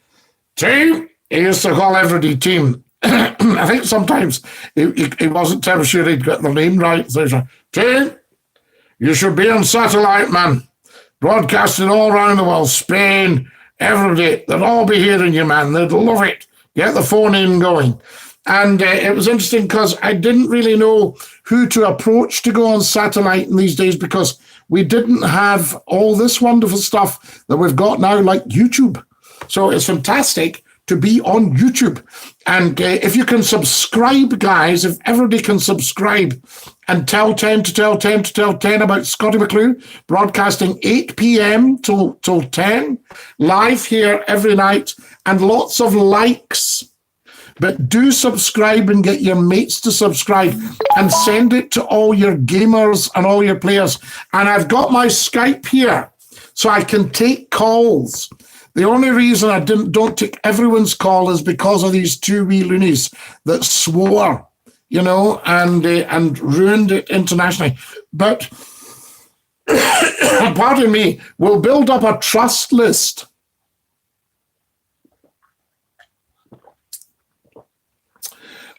Team, he used to call everybody team. I think sometimes he wasn't ever sure he'd got the name right. So he's like, Jane, you should be on satellite, man. Broadcasting all around the world, Spain, every day. They'll all be hearing you, man. They'd love it. Get the phone in going. And it was interesting because I didn't really know who to approach to go on satellite in these days because we didn't have all this wonderful stuff that we've got now, like YouTube. So it's fantastic to be on YouTube. And if you can subscribe, guys, if everybody can subscribe and tell 10 to tell 10 to tell 10 about Scottie McClue, broadcasting 8 p.m. till 10, live here every night, and lots of likes. But do subscribe and get your mates to subscribe and send it to all your gamers and all your players. And I've got my Skype here so I can take calls. The only reason I don't take everyone's call is because of these two wee loonies that swore, you know, and ruined it internationally. But, pardon me, we'll build up a trust list.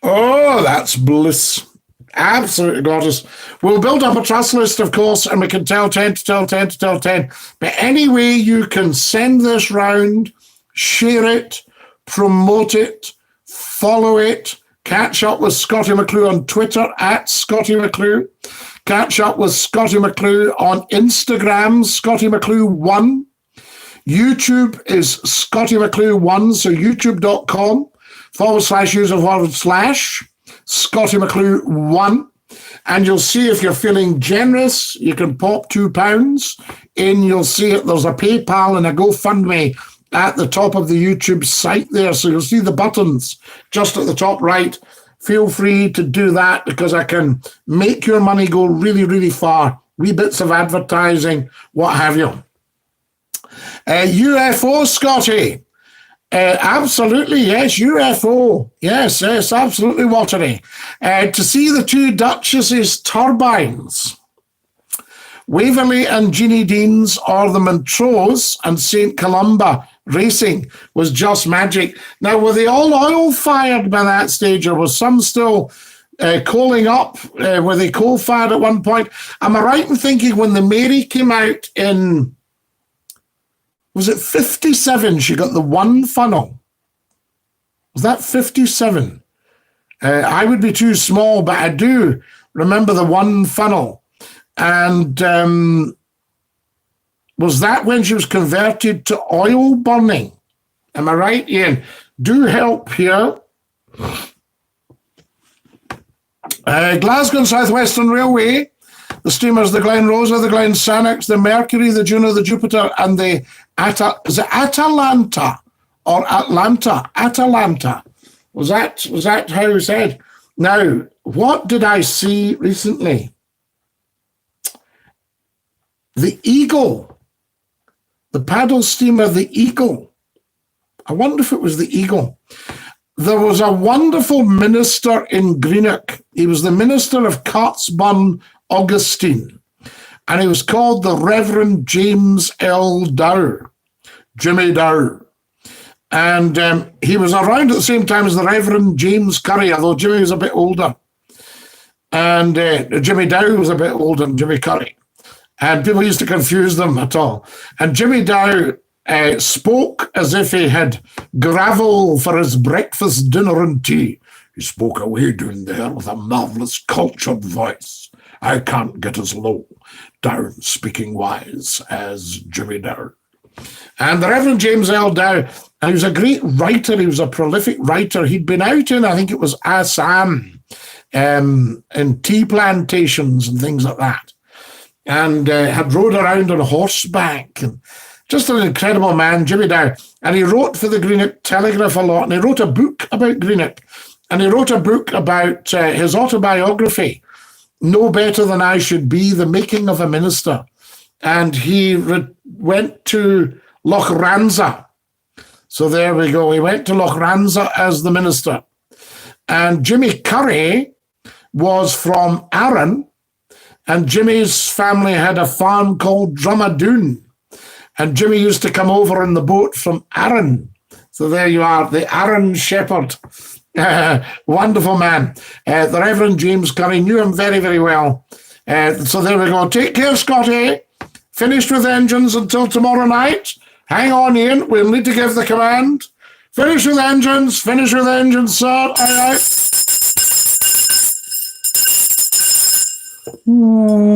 Oh, that's bliss. Absolutely gorgeous. We'll build up a trust list, of course, and we can tell 10 to tell 10 to tell 10. But anyway, you can send this round, share it, promote it, follow it, catch up with Scottie McClue on Twitter at Scottie McClue, catch up with Scottie McClue on Instagram, Scottie McClue 1. YouTube is Scottie McClue 1, so youtube.com/user// Scottie McClue 1, and you'll see if you're feeling generous, you can pop £2 in. You'll see it. There's a PayPal and a GoFundMe at the top of the YouTube site there. So you'll see the buttons just at the top right. Feel free to do that because I can make your money go really, really far. Wee bits of advertising, what have you. UFO, Scotty. Absolutely, yes, UFO. Yes, absolutely watery. To see the two Duchesses' turbines, Waverley and Jeannie Deans, or the Montrose and St. Columba racing was just magic. Now, were they all oil-fired by that stage, or was some still coaling up? Were they coal-fired at one point? Am I right in thinking when the Mary came out in... Was it 57? She got the one funnel. Was that 57? I would be too small, but I do remember the one funnel. And was that when she was converted to oil burning? Am I right, Ian? Do help here. Glasgow and South Western Railway. The steamers, the Glen Rosa, the Glen Sannox, the Mercury, the Juno, the Jupiter, and the Atalanta or Atlanta? Atalanta. Was that how it said? Now, what did I see recently? The Eagle. The paddle steamer, the Eagle. I wonder if it was the Eagle. There was a wonderful minister in Greenock. He was the minister of Cartsburn Augustine, and he was called the Reverend James L. Dow, Jimmy Dow. And he was around at the same time as the Reverend James Curry, although Jimmy was a bit older. And Jimmy Dow was a bit older than Jimmy Curry. And people used to confuse them at all. And Jimmy Dow spoke as if he had gravel for his breakfast, dinner, and tea. He spoke away down there with a marvellous cultured voice. I can't get as low down speaking wise as Jimmy Dow. And the Reverend James L. Dow, and he was a great writer. He was a prolific writer. He'd been out in, I think it was Assam, in tea plantations and things like that. And had rode around on horseback. And just an incredible man, Jimmy Dow. And he wrote for the Greenock Telegraph a lot. And he wrote a book about Greenock. And he wrote a book about his autobiography, No Better Than I Should Be, The Making of a Minister. And he went to Loch Ranza. So there we go. He went to Loch Ranza as the minister. And Jimmy Curry was from Arran, and Jimmy's family had a farm called Drumadoon. And Jimmy used to come over on the boat from Arran. So there you are, the Arran shepherd. Wonderful man. The Reverend James Curry knew him very, very well. So there we go. Take care, Scotty. Finished with engines until tomorrow night. Hang on, Ian. We'll need to give the command. Finish with engines. Finish with engines, sir. Aye, aye. Ooh.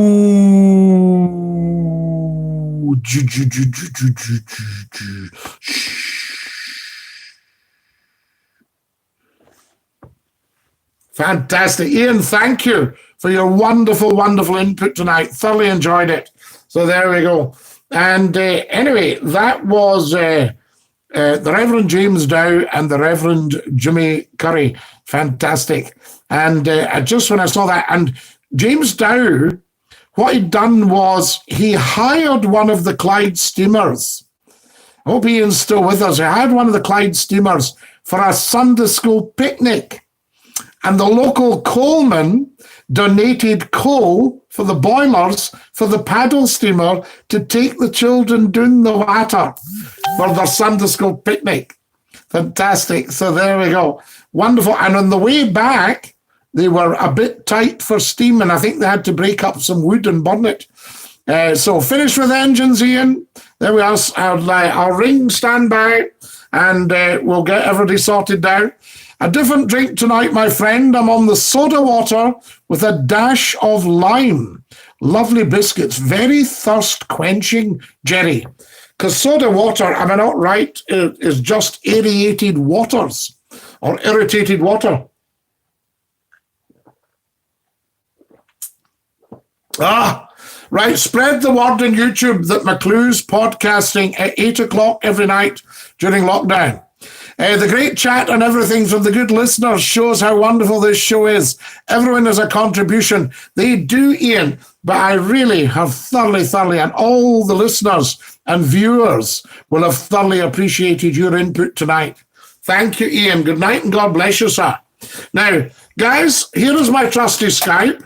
Fantastic. Ian, thank you for your wonderful, wonderful input tonight. Thoroughly enjoyed it. So there we go. And anyway, that was the Reverend James Dow and the Reverend Jimmy Curry. Fantastic. And just when I saw that, and James Dow, what he'd done was he hired one of the Clyde steamers. I hope Ian's still with us. He hired one of the Clyde steamers for a Sunday school picnic. And the local coalman donated coal for the boilers for the paddle steamer to take the children down the water for their Sunday school picnic. Fantastic. So there we go. Wonderful. And on the way back, they were a bit tight for steam, and I think they had to break up some wood and burn it. So finish with engines, Ian. There we are. I'll ring standby, and we'll get everybody sorted out. A different drink tonight, my friend. I'm on the soda water with a dash of lime. Lovely biscuits. Very thirst quenching, Jerry. Because soda water, am I not right, is just aerated waters or irritated water. Right. Spread the word on YouTube that McClue's podcasting at 8 o'clock every night during lockdown. The great chat and everything from the good listeners shows how wonderful this show is. Everyone has a contribution. They do, Ian, but I really have thoroughly, and all the listeners and viewers will have thoroughly appreciated your input tonight. Thank you, Ian. Good night and God bless you, sir. Now, guys, here is my trusty Skype.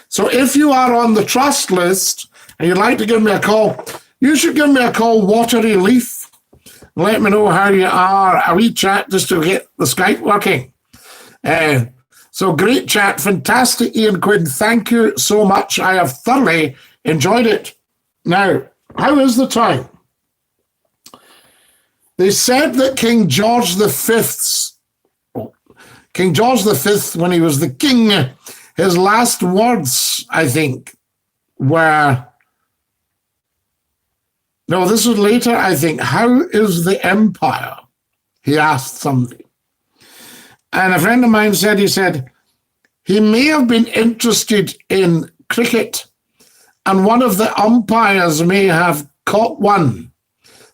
So if you are on the trust list and you'd like to give me a call, you should give me a call, Watery Leaf. Let me know how you are. A wee chat just to get the Skype working. So great chat. Fantastic, Ian Quinn. Thank you so much. I have thoroughly enjoyed it. Now, how is the time? They said that King George V, when he was the king, his last words, I think, were... No, this was later, I think. How is the empire? He asked somebody. And a friend of mine said, he may have been interested in cricket and one of the umpires may have caught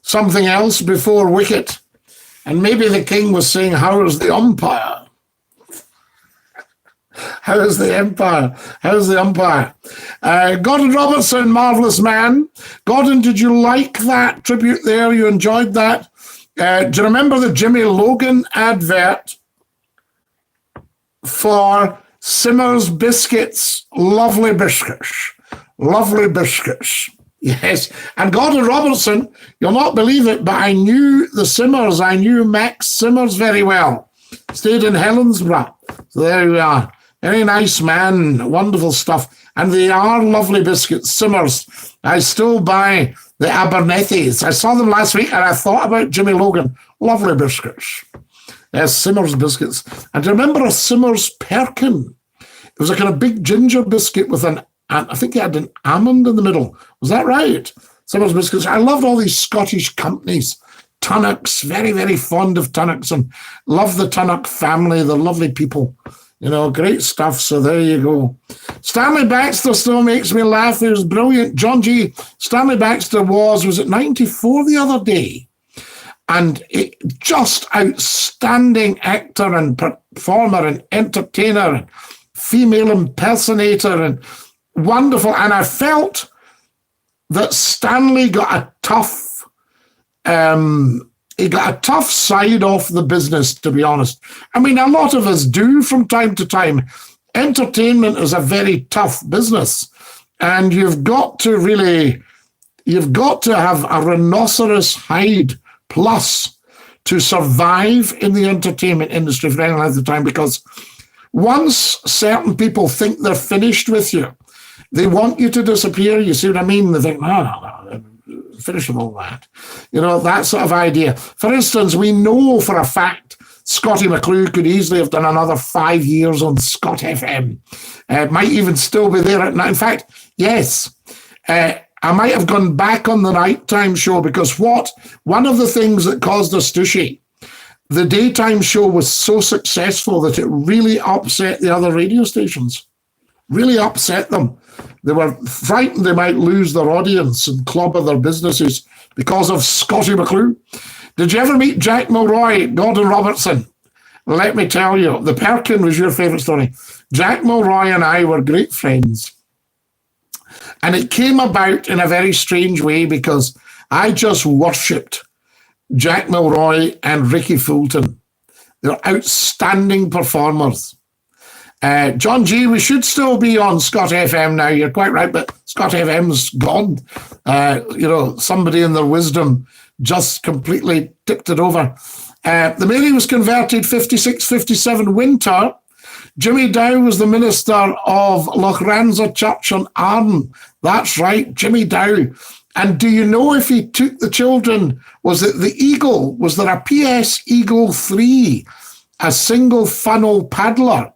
something else before wicket. And maybe the king was saying, how is the umpire? How is the empire? How's the umpire? Gordon Robertson, marvellous man. Gordon, did you like that tribute there? You enjoyed that? Do you remember the Jimmy Logan advert for Simmer's Biscuits? Lovely biscuits. Lovely biscuits. Yes. And Gordon Robertson, you'll not believe it, but I knew the Simmers. I knew Max Simmers very well. Stayed in Helensburgh. So there we are. Very nice man, wonderful stuff. And they are lovely biscuits, Simmers. I still buy the Abernethys. I saw them last week and I thought about Jimmy Logan. Lovely biscuits. Yes, Simmers biscuits. And do you remember a Simmers Perkin? It was a kind of big ginger biscuit with I think it had an almond in the middle. Was that right? Simmers biscuits. I loved all these Scottish companies. Tunnocks, very, very fond of Tunnocks and love the Tunnock family, the lovely people. You know, great stuff. So there you go. Stanley Baxter still makes me laugh. He was brilliant. John G. Stanley Baxter was it 94 the other day? And just outstanding actor and performer and entertainer, and female impersonator, and wonderful. And I felt that Stanley got a tough side off the business, to be honest. I mean, a lot of us do from time to time. Entertainment is a very tough business, and you've got to have a rhinoceros hide plus to survive in the entertainment industry for any length of time, because once certain people think they're finished with you, they want you to disappear. You see what I mean? They think, no, finish with all that. You know, that sort of idea. For instance, we know for a fact Scottie McClue could easily have done another 5 years on Scot FM. Might even still be there at night. In fact, yes, I might have gone back on the nighttime show, because one of the things that caused us to shake, the daytime show was so successful that it really upset the other radio stations. Really upset them. They were frightened they might lose their audience and clobber their businesses because of Scottie McClue. Did you ever meet Jack Mulroy, Gordon Robertson? Let me tell you, the Perkin was your favourite story. Jack Mulroy and I were great friends. And it came about in a very strange way, because I just worshipped Jack Mulroy and Ricky Fulton. They're outstanding performers. John G, we should still be on Scot FM now. You're quite right, but Scot FM's gone. Somebody in their wisdom just completely tipped it over. The Mary was converted 56, 57 winter. Jimmy Dow was the minister of Lochranza Church on Arn. That's right, Jimmy Dow. And do you know if he took the children, was it the Eagle? Was there a PS Eagle 3, a single funnel paddler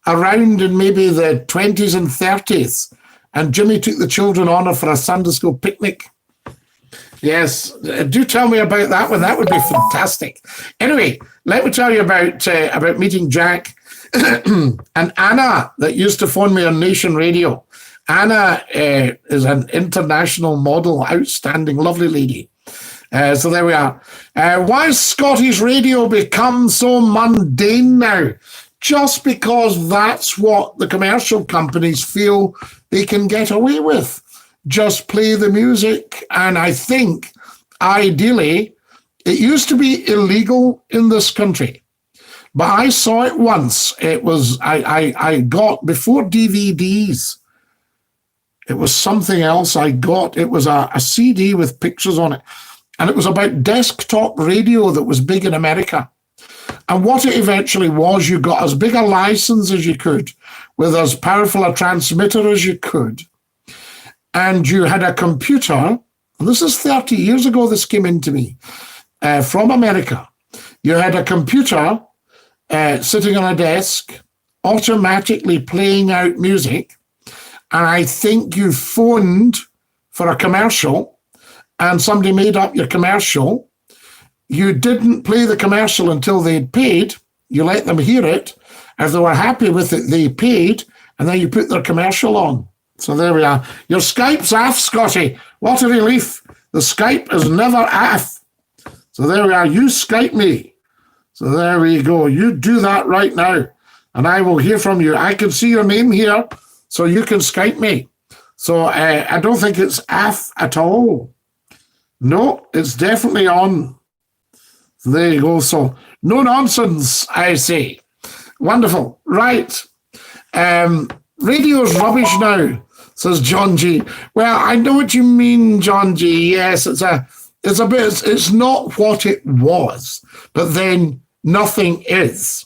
around in maybe the 20s and 30s? And Jimmy took the children on for a Sunday school picnic. Yes, do tell me about that one. That would be fantastic. Anyway, let me tell you about meeting Jack and Anna, that used to phone me on Nation Radio. Anna is an international model, outstanding, lovely lady. So there we are. Why has Scottish radio become so mundane now? Just because that's what the commercial companies feel they can get away with. Just play the music. And I think, ideally, it used to be illegal in this country. But I saw it once. It was, I got, before DVDs, it was something else I got. It was a CD with pictures on it. And it was about desktop radio that was big in America. And what it eventually was, you got as big a license as you could, with as powerful a transmitter as you could. And you had a computer, and this is 30 years ago this came into me, from America. You had a computer sitting on a desk, automatically playing out music. And I think you phoned for a commercial, and somebody made up your commercial. You didn't play the commercial until they'd paid. You let them hear it. If they were happy with it, they paid, and then you put their commercial on. So there we are. Your Skype's off, Scotty. What a relief. The Skype is never off. So there we are. You Skype me. So there we go. You do that right now, and I will hear from you. I can see your name here, so you can Skype me. So I don't think it's off at all. No, it's definitely on. So there you go. So no nonsense, I say. Wonderful. Right. Radio's rubbish now, says John G. Well, I know what you mean, John G. Yes, it's not what it was, but then nothing is.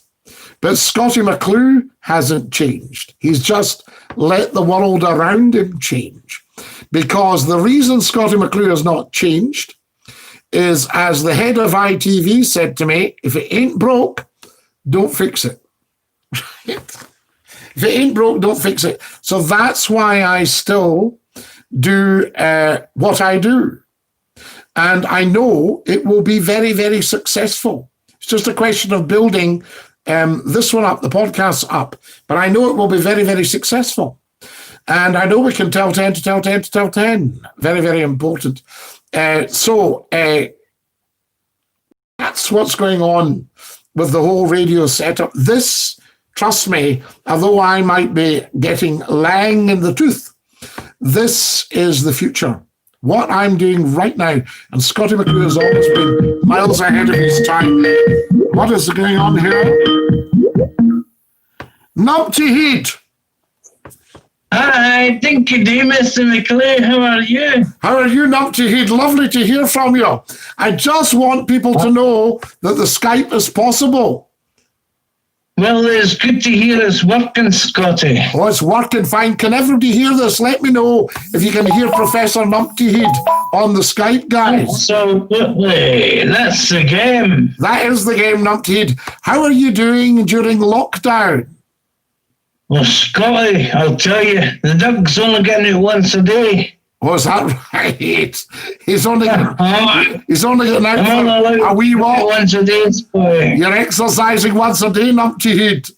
But Scottie McClue hasn't changed. He's just let the world around him change. Because the reason Scottie McClue has not changed is, as the head of ITV said to me, if it ain't broke, don't fix it. If it ain't broke, don't fix it. So that's why I still do what I do. And I know it will be very, very successful. It's just a question of building this one up, the podcast up. But I know it will be very, very successful. And I know we can tell 10 to tell 10 to tell 10. Very, very important. So that's what's going on with the whole radio setup. This, trust me, although I might be getting lang in the tooth, this is the future. What I'm doing right now, and Scottie McClue has always been miles ahead of his time. What is going on here? Not to heat. Hi, Dinky-Doo, Mr. McClue. How are you? How are you, Numpty? Lovely to hear from you. I just want people to know that the Skype is possible. Well, it's good to hear it's working, Scotty. Oh, it's working fine. Can everybody hear this? Let me know if you can hear Professor Numpty on the Skype, guys. Absolutely. That's the game. That is the game, Numpty. How are you doing during lockdown? Well, Scotty, I'll tell you, the dog's only getting it once a day. Oh, is that right? He's only getting out for a wee walk. Once a day, Scotty. You're exercising once a day, Numpty.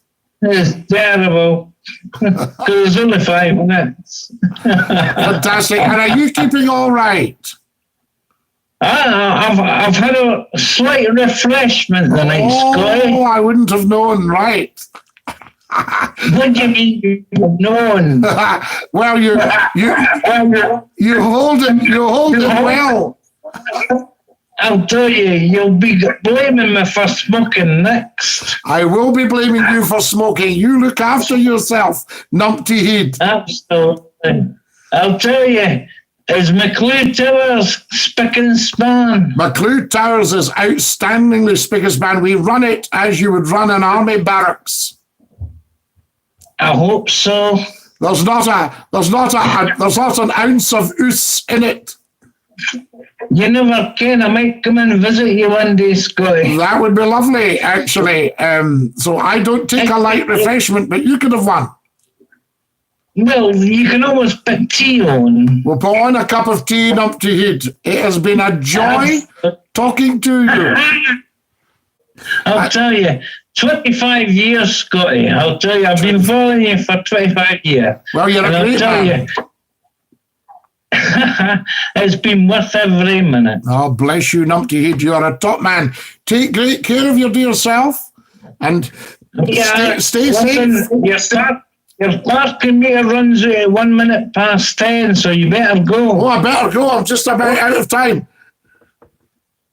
It's terrible. Because it's only 5 minutes. Fantastic. And are you keeping all right? I've had a slight refreshment tonight, Scotty. Oh, I wouldn't have known, right? What do you mean you've known? Well, you hold it well. I'll tell you, you'll be blaming me for smoking next. I will be blaming you for smoking. You look after yourself, Numpty. Absolutely. I'll tell you, is McClue Towers spick and span? McClue Towers is outstandingly spick and span. We run it as you would run an army barracks. I hope so. There's not an ounce of oos in it. You never can. I might come and visit you one day, Scotty. That would be lovely, actually. So I don't take a light refreshment, but you could have one. Well, you can always put tea on. We'll put on a cup of tea, Numpty. It has been a joy talking to you. I'll tell you, 25 years, Scotty. I'll tell you, I've been following you for 25 years. Well, you're a great man. It's been worth every minute. Oh, bless you, Numpty. You're a top man. Take great care of your dear self and stay safe. Your parking meter runs 1 minute past 10, so you better go. Oh, I better go. I'm just about out of time.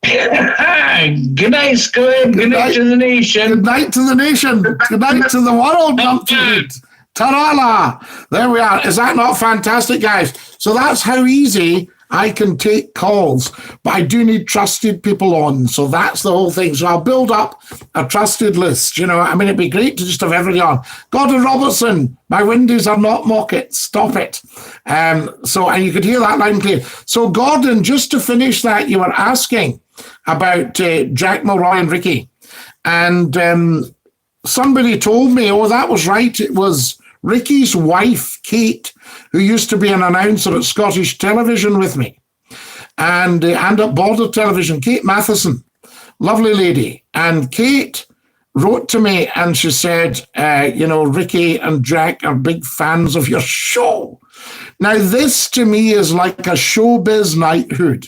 Good night, Scotty. Good night to the nation. Good night to the nation. Good night to the world, Numpty. Ta-ra! There we are. Is that not fantastic, guys? So that's how easy I can take calls, but I do need trusted people on. So that's the whole thing. So I'll build up a trusted list. I mean, it'd be great to just have everybody on. Gordon Robertson, my windows are not mockets. Stop it. And you could hear that loud and clear. So Gordon, just to finish that, you were asking about Jack Mulroy and Ricky. And somebody told me, oh, that was right. It was Ricky's wife, Kate, who used to be an announcer at Scottish Television with me and at Border Television, Kate Matheson, lovely lady. And Kate wrote to me and she said, Ricky and Jack are big fans of your show. Now, this to me is like a showbiz knighthood.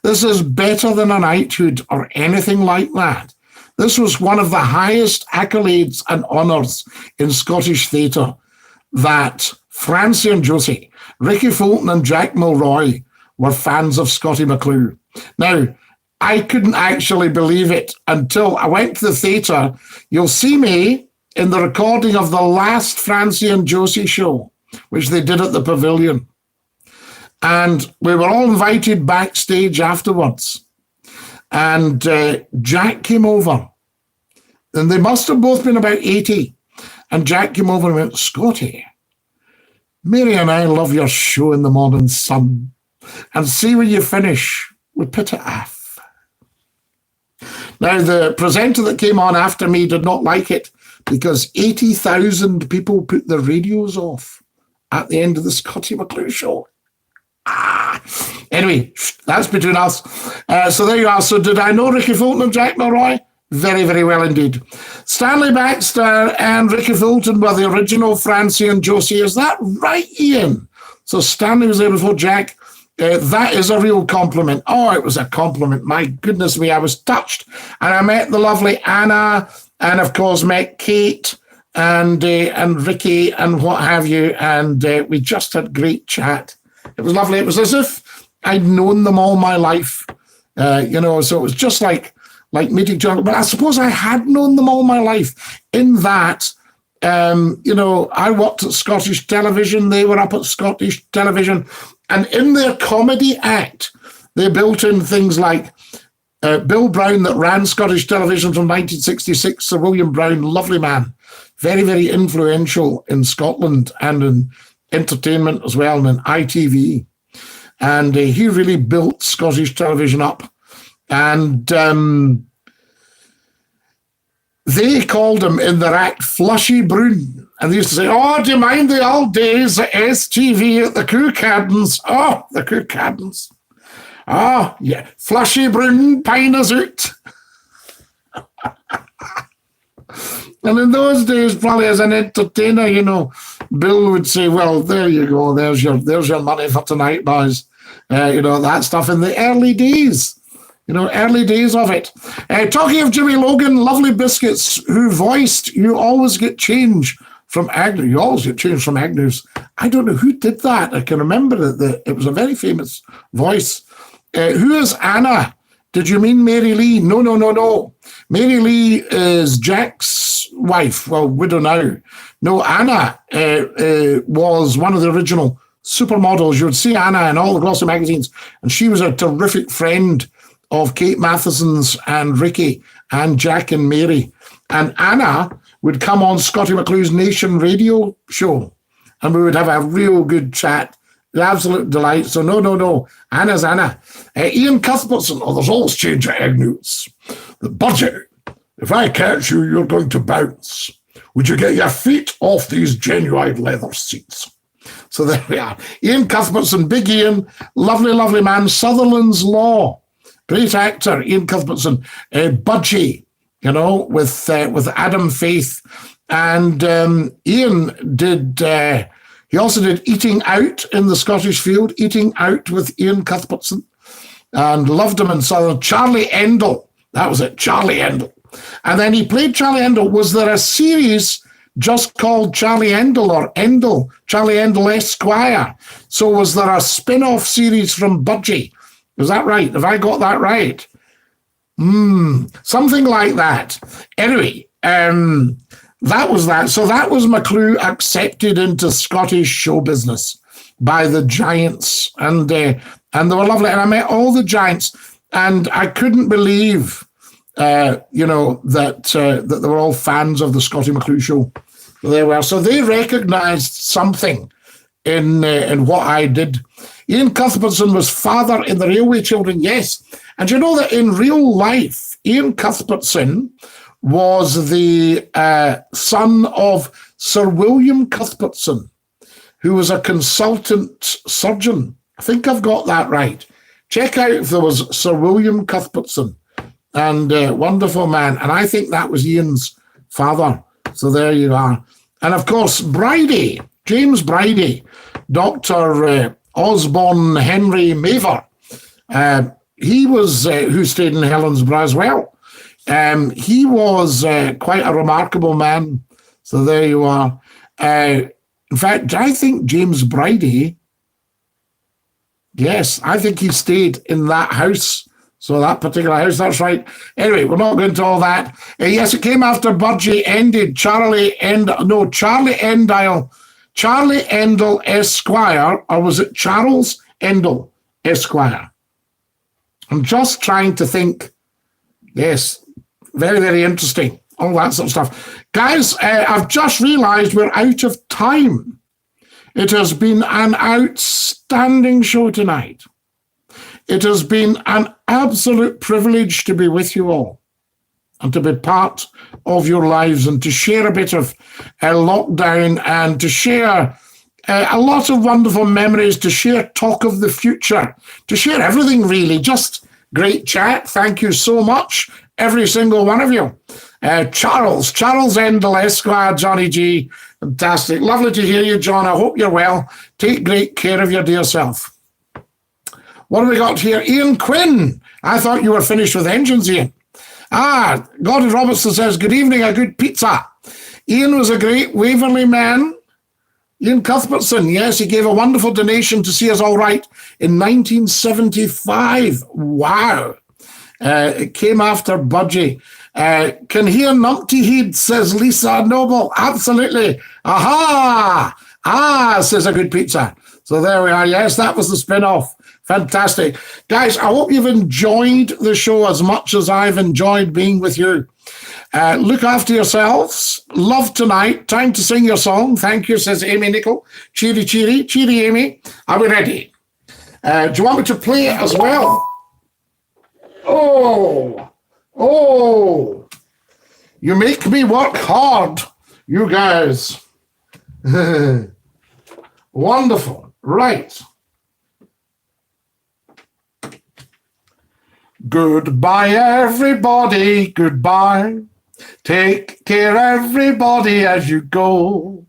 This is better than a knighthood or anything like that. This was one of the highest accolades and honours in Scottish theatre, that Francie and Josie, Ricky Fulton and Jack Mulroy were fans of Scottie McClue. Now, I couldn't actually believe it until I went to the theatre. You'll see me in the recording of the last Francie and Josie show, which they did at the Pavilion. And we were all invited backstage afterwards. And Jack came over. And they must have both been about 80. And Jack came over and went, Scotty, Mary and I love your show in the morning sun. And see when you finish, we put it off. Now, the presenter that came on after me did not like it because 80,000 people put their radios off at the end of the Scottie McClue show. Anyway, that's between us. So there you are. So did I know Ricky Fulton and Jack Mulroy? Very, very well indeed. Stanley Baxter and Ricky Fulton were the original Francie and Josie. Is that right, Ian? So Stanley was there before Jack. That is a real compliment. Oh, it was a compliment. My goodness me, I was touched. And I met the lovely Anna and, of course, met Kate and Ricky and what have you. And we just had great chat. It was lovely. It was as if I'd known them all my life, so it was just like meeting John. But I suppose I had known them all my life in that I worked at Scottish television. They were up at Scottish television. And in their comedy act, they built in things like Bill Brown, that ran Scottish television from 1966, Sir William Brown, lovely man, very, very influential in Scotland and in entertainment as well, and in ITV. And he really built Scottish television up. And they called him in their act Flushy Broon. And they used to say, "Oh, do you mind the old days at STV at the Cookhaddens? Oh, the Cookhaddens. Oh, yeah, Flushy Broon, pine us out." And in those days, probably as an entertainer, Bill would say, "Well, there you go. There's your money for tonight, boys." That stuff in the early days. Early days of it. Talking of Jimmy Logan, Lovely Biscuits, who voiced "You Always Get Change" from Agnew. You always get change from Agnew's. I don't know who did that. I can remember that it was a very famous voice. Who is Anna? Did you mean Mary Lee? No. Mary Lee is Jack's wife. Well, widow now. No, Anna was one of the original supermodels. You would see Anna in all the glossy magazines, and she was a terrific friend of Kate Matheson's and Ricky and Jack and Mary. And Anna would come on Scottie McClue's Nation radio show, and we would have a real good chat. The absolute delight. So no. Anna's Anna. Ian Cuthbertson. Oh, there's always change at Agnew's. The budget. If I catch you, you're going to bounce. Would you get your feet off these genuine leather seats? So there we are. Ian Cuthbertson, Big Ian, lovely, lovely man. Sutherland's Law. Great actor, Ian Cuthbertson. Budgie, with Adam Faith. And Ian did... he also did Eating Out in the Scottish Field, Eating Out with Ian Cuthbertson, and loved him in Southern. Charlie Endell, that was it, Charlie Endell. And then he played Charlie Endell. Was there a series just called Charlie Endell or Endell, Charlie Endell Esquire? So was there a spin-off series from Budgie? Is that right? Have I got that right? Something like that. Anyway, that was that. So that was McClue accepted into Scottish show business by the giants. And they were lovely. And I met all the giants. And I couldn't believe, that they were all fans of the Scottie McClue show. They were. So they recognised something in what I did. Ian Cuthbertson was father in the Railway Children, yes. And you know that in real life, Ian Cuthbertson was the son of Sir William Cuthbertson, who was a consultant surgeon. I think I've got that right. Check out if there was Sir William Cuthbertson, and wonderful man. And I think that was Ian's father. So there you are. And of course, Bridie, James Bridie, Dr. Osborne Henry Maver, he was, who stayed in Helensburgh as well. He was quite a remarkable man. So there you are. In fact, I think James Bridie, yes, I think he stayed in that house. So that particular house, that's right. Anyway, we're not going into all that. Yes, it came after Budgie ended. Charlie Endell Esquire, or was it Charles Endell Esquire? I'm just trying to think. Yes, very, very interesting. All that sort of stuff. Guys, I've just realised we're out of time. It has been an outstanding show tonight. It has been an absolute privilege to be with you all and to be part of your lives and to share a bit of lockdown and to share a lot of wonderful memories, to share talk of the future, to share everything really. Just great chat. Thank you so much, every single one of you. Charles Endell Esquire, Johnny G. Fantastic. Lovely to hear you, John. I hope you're well. Take great care of your dear self. What have we got here? Ian Quinn. I thought you were finished with engines, Ian. Gordon Robertson says, good evening, a good pizza. Ian was a great Waverley man. Ian Cuthbertson, yes, he gave a wonderful donation to see us all right in 1975. Wow. It came after Budgie. Can hear Numpty Heed, says Lisa Noble. Absolutely. Aha! Ah, says a good pizza. So there we are. Yes, that was the spin-off. Fantastic. Guys, I hope you've enjoyed the show as much as I've enjoyed being with you. Look after yourselves. Love tonight. Time to sing your song. Thank you, says Amy Nicol. Cheery, cheery. Cheery, Amy. Are we ready? Do you want me to play it as well? Oh, you make me work hard, you guys. Wonderful. Right. Goodbye, everybody. Goodbye. Take care, everybody, as you go.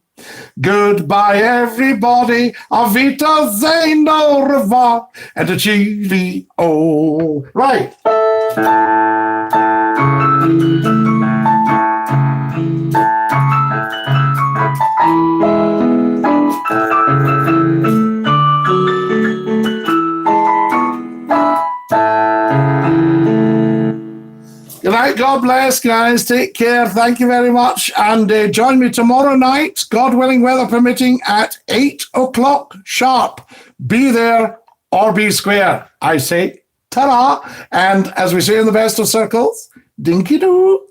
Goodbye, everybody. Auf Wiedersehen, au revoir, and a cheerio. Right. Good night. God bless, guys. Take care. Thank you very much. And join me tomorrow night, God willing, weather permitting, at 8 o'clock sharp. Be there or be square. I say ta-ra. And as we say in the best of circles, Dinky-Doo.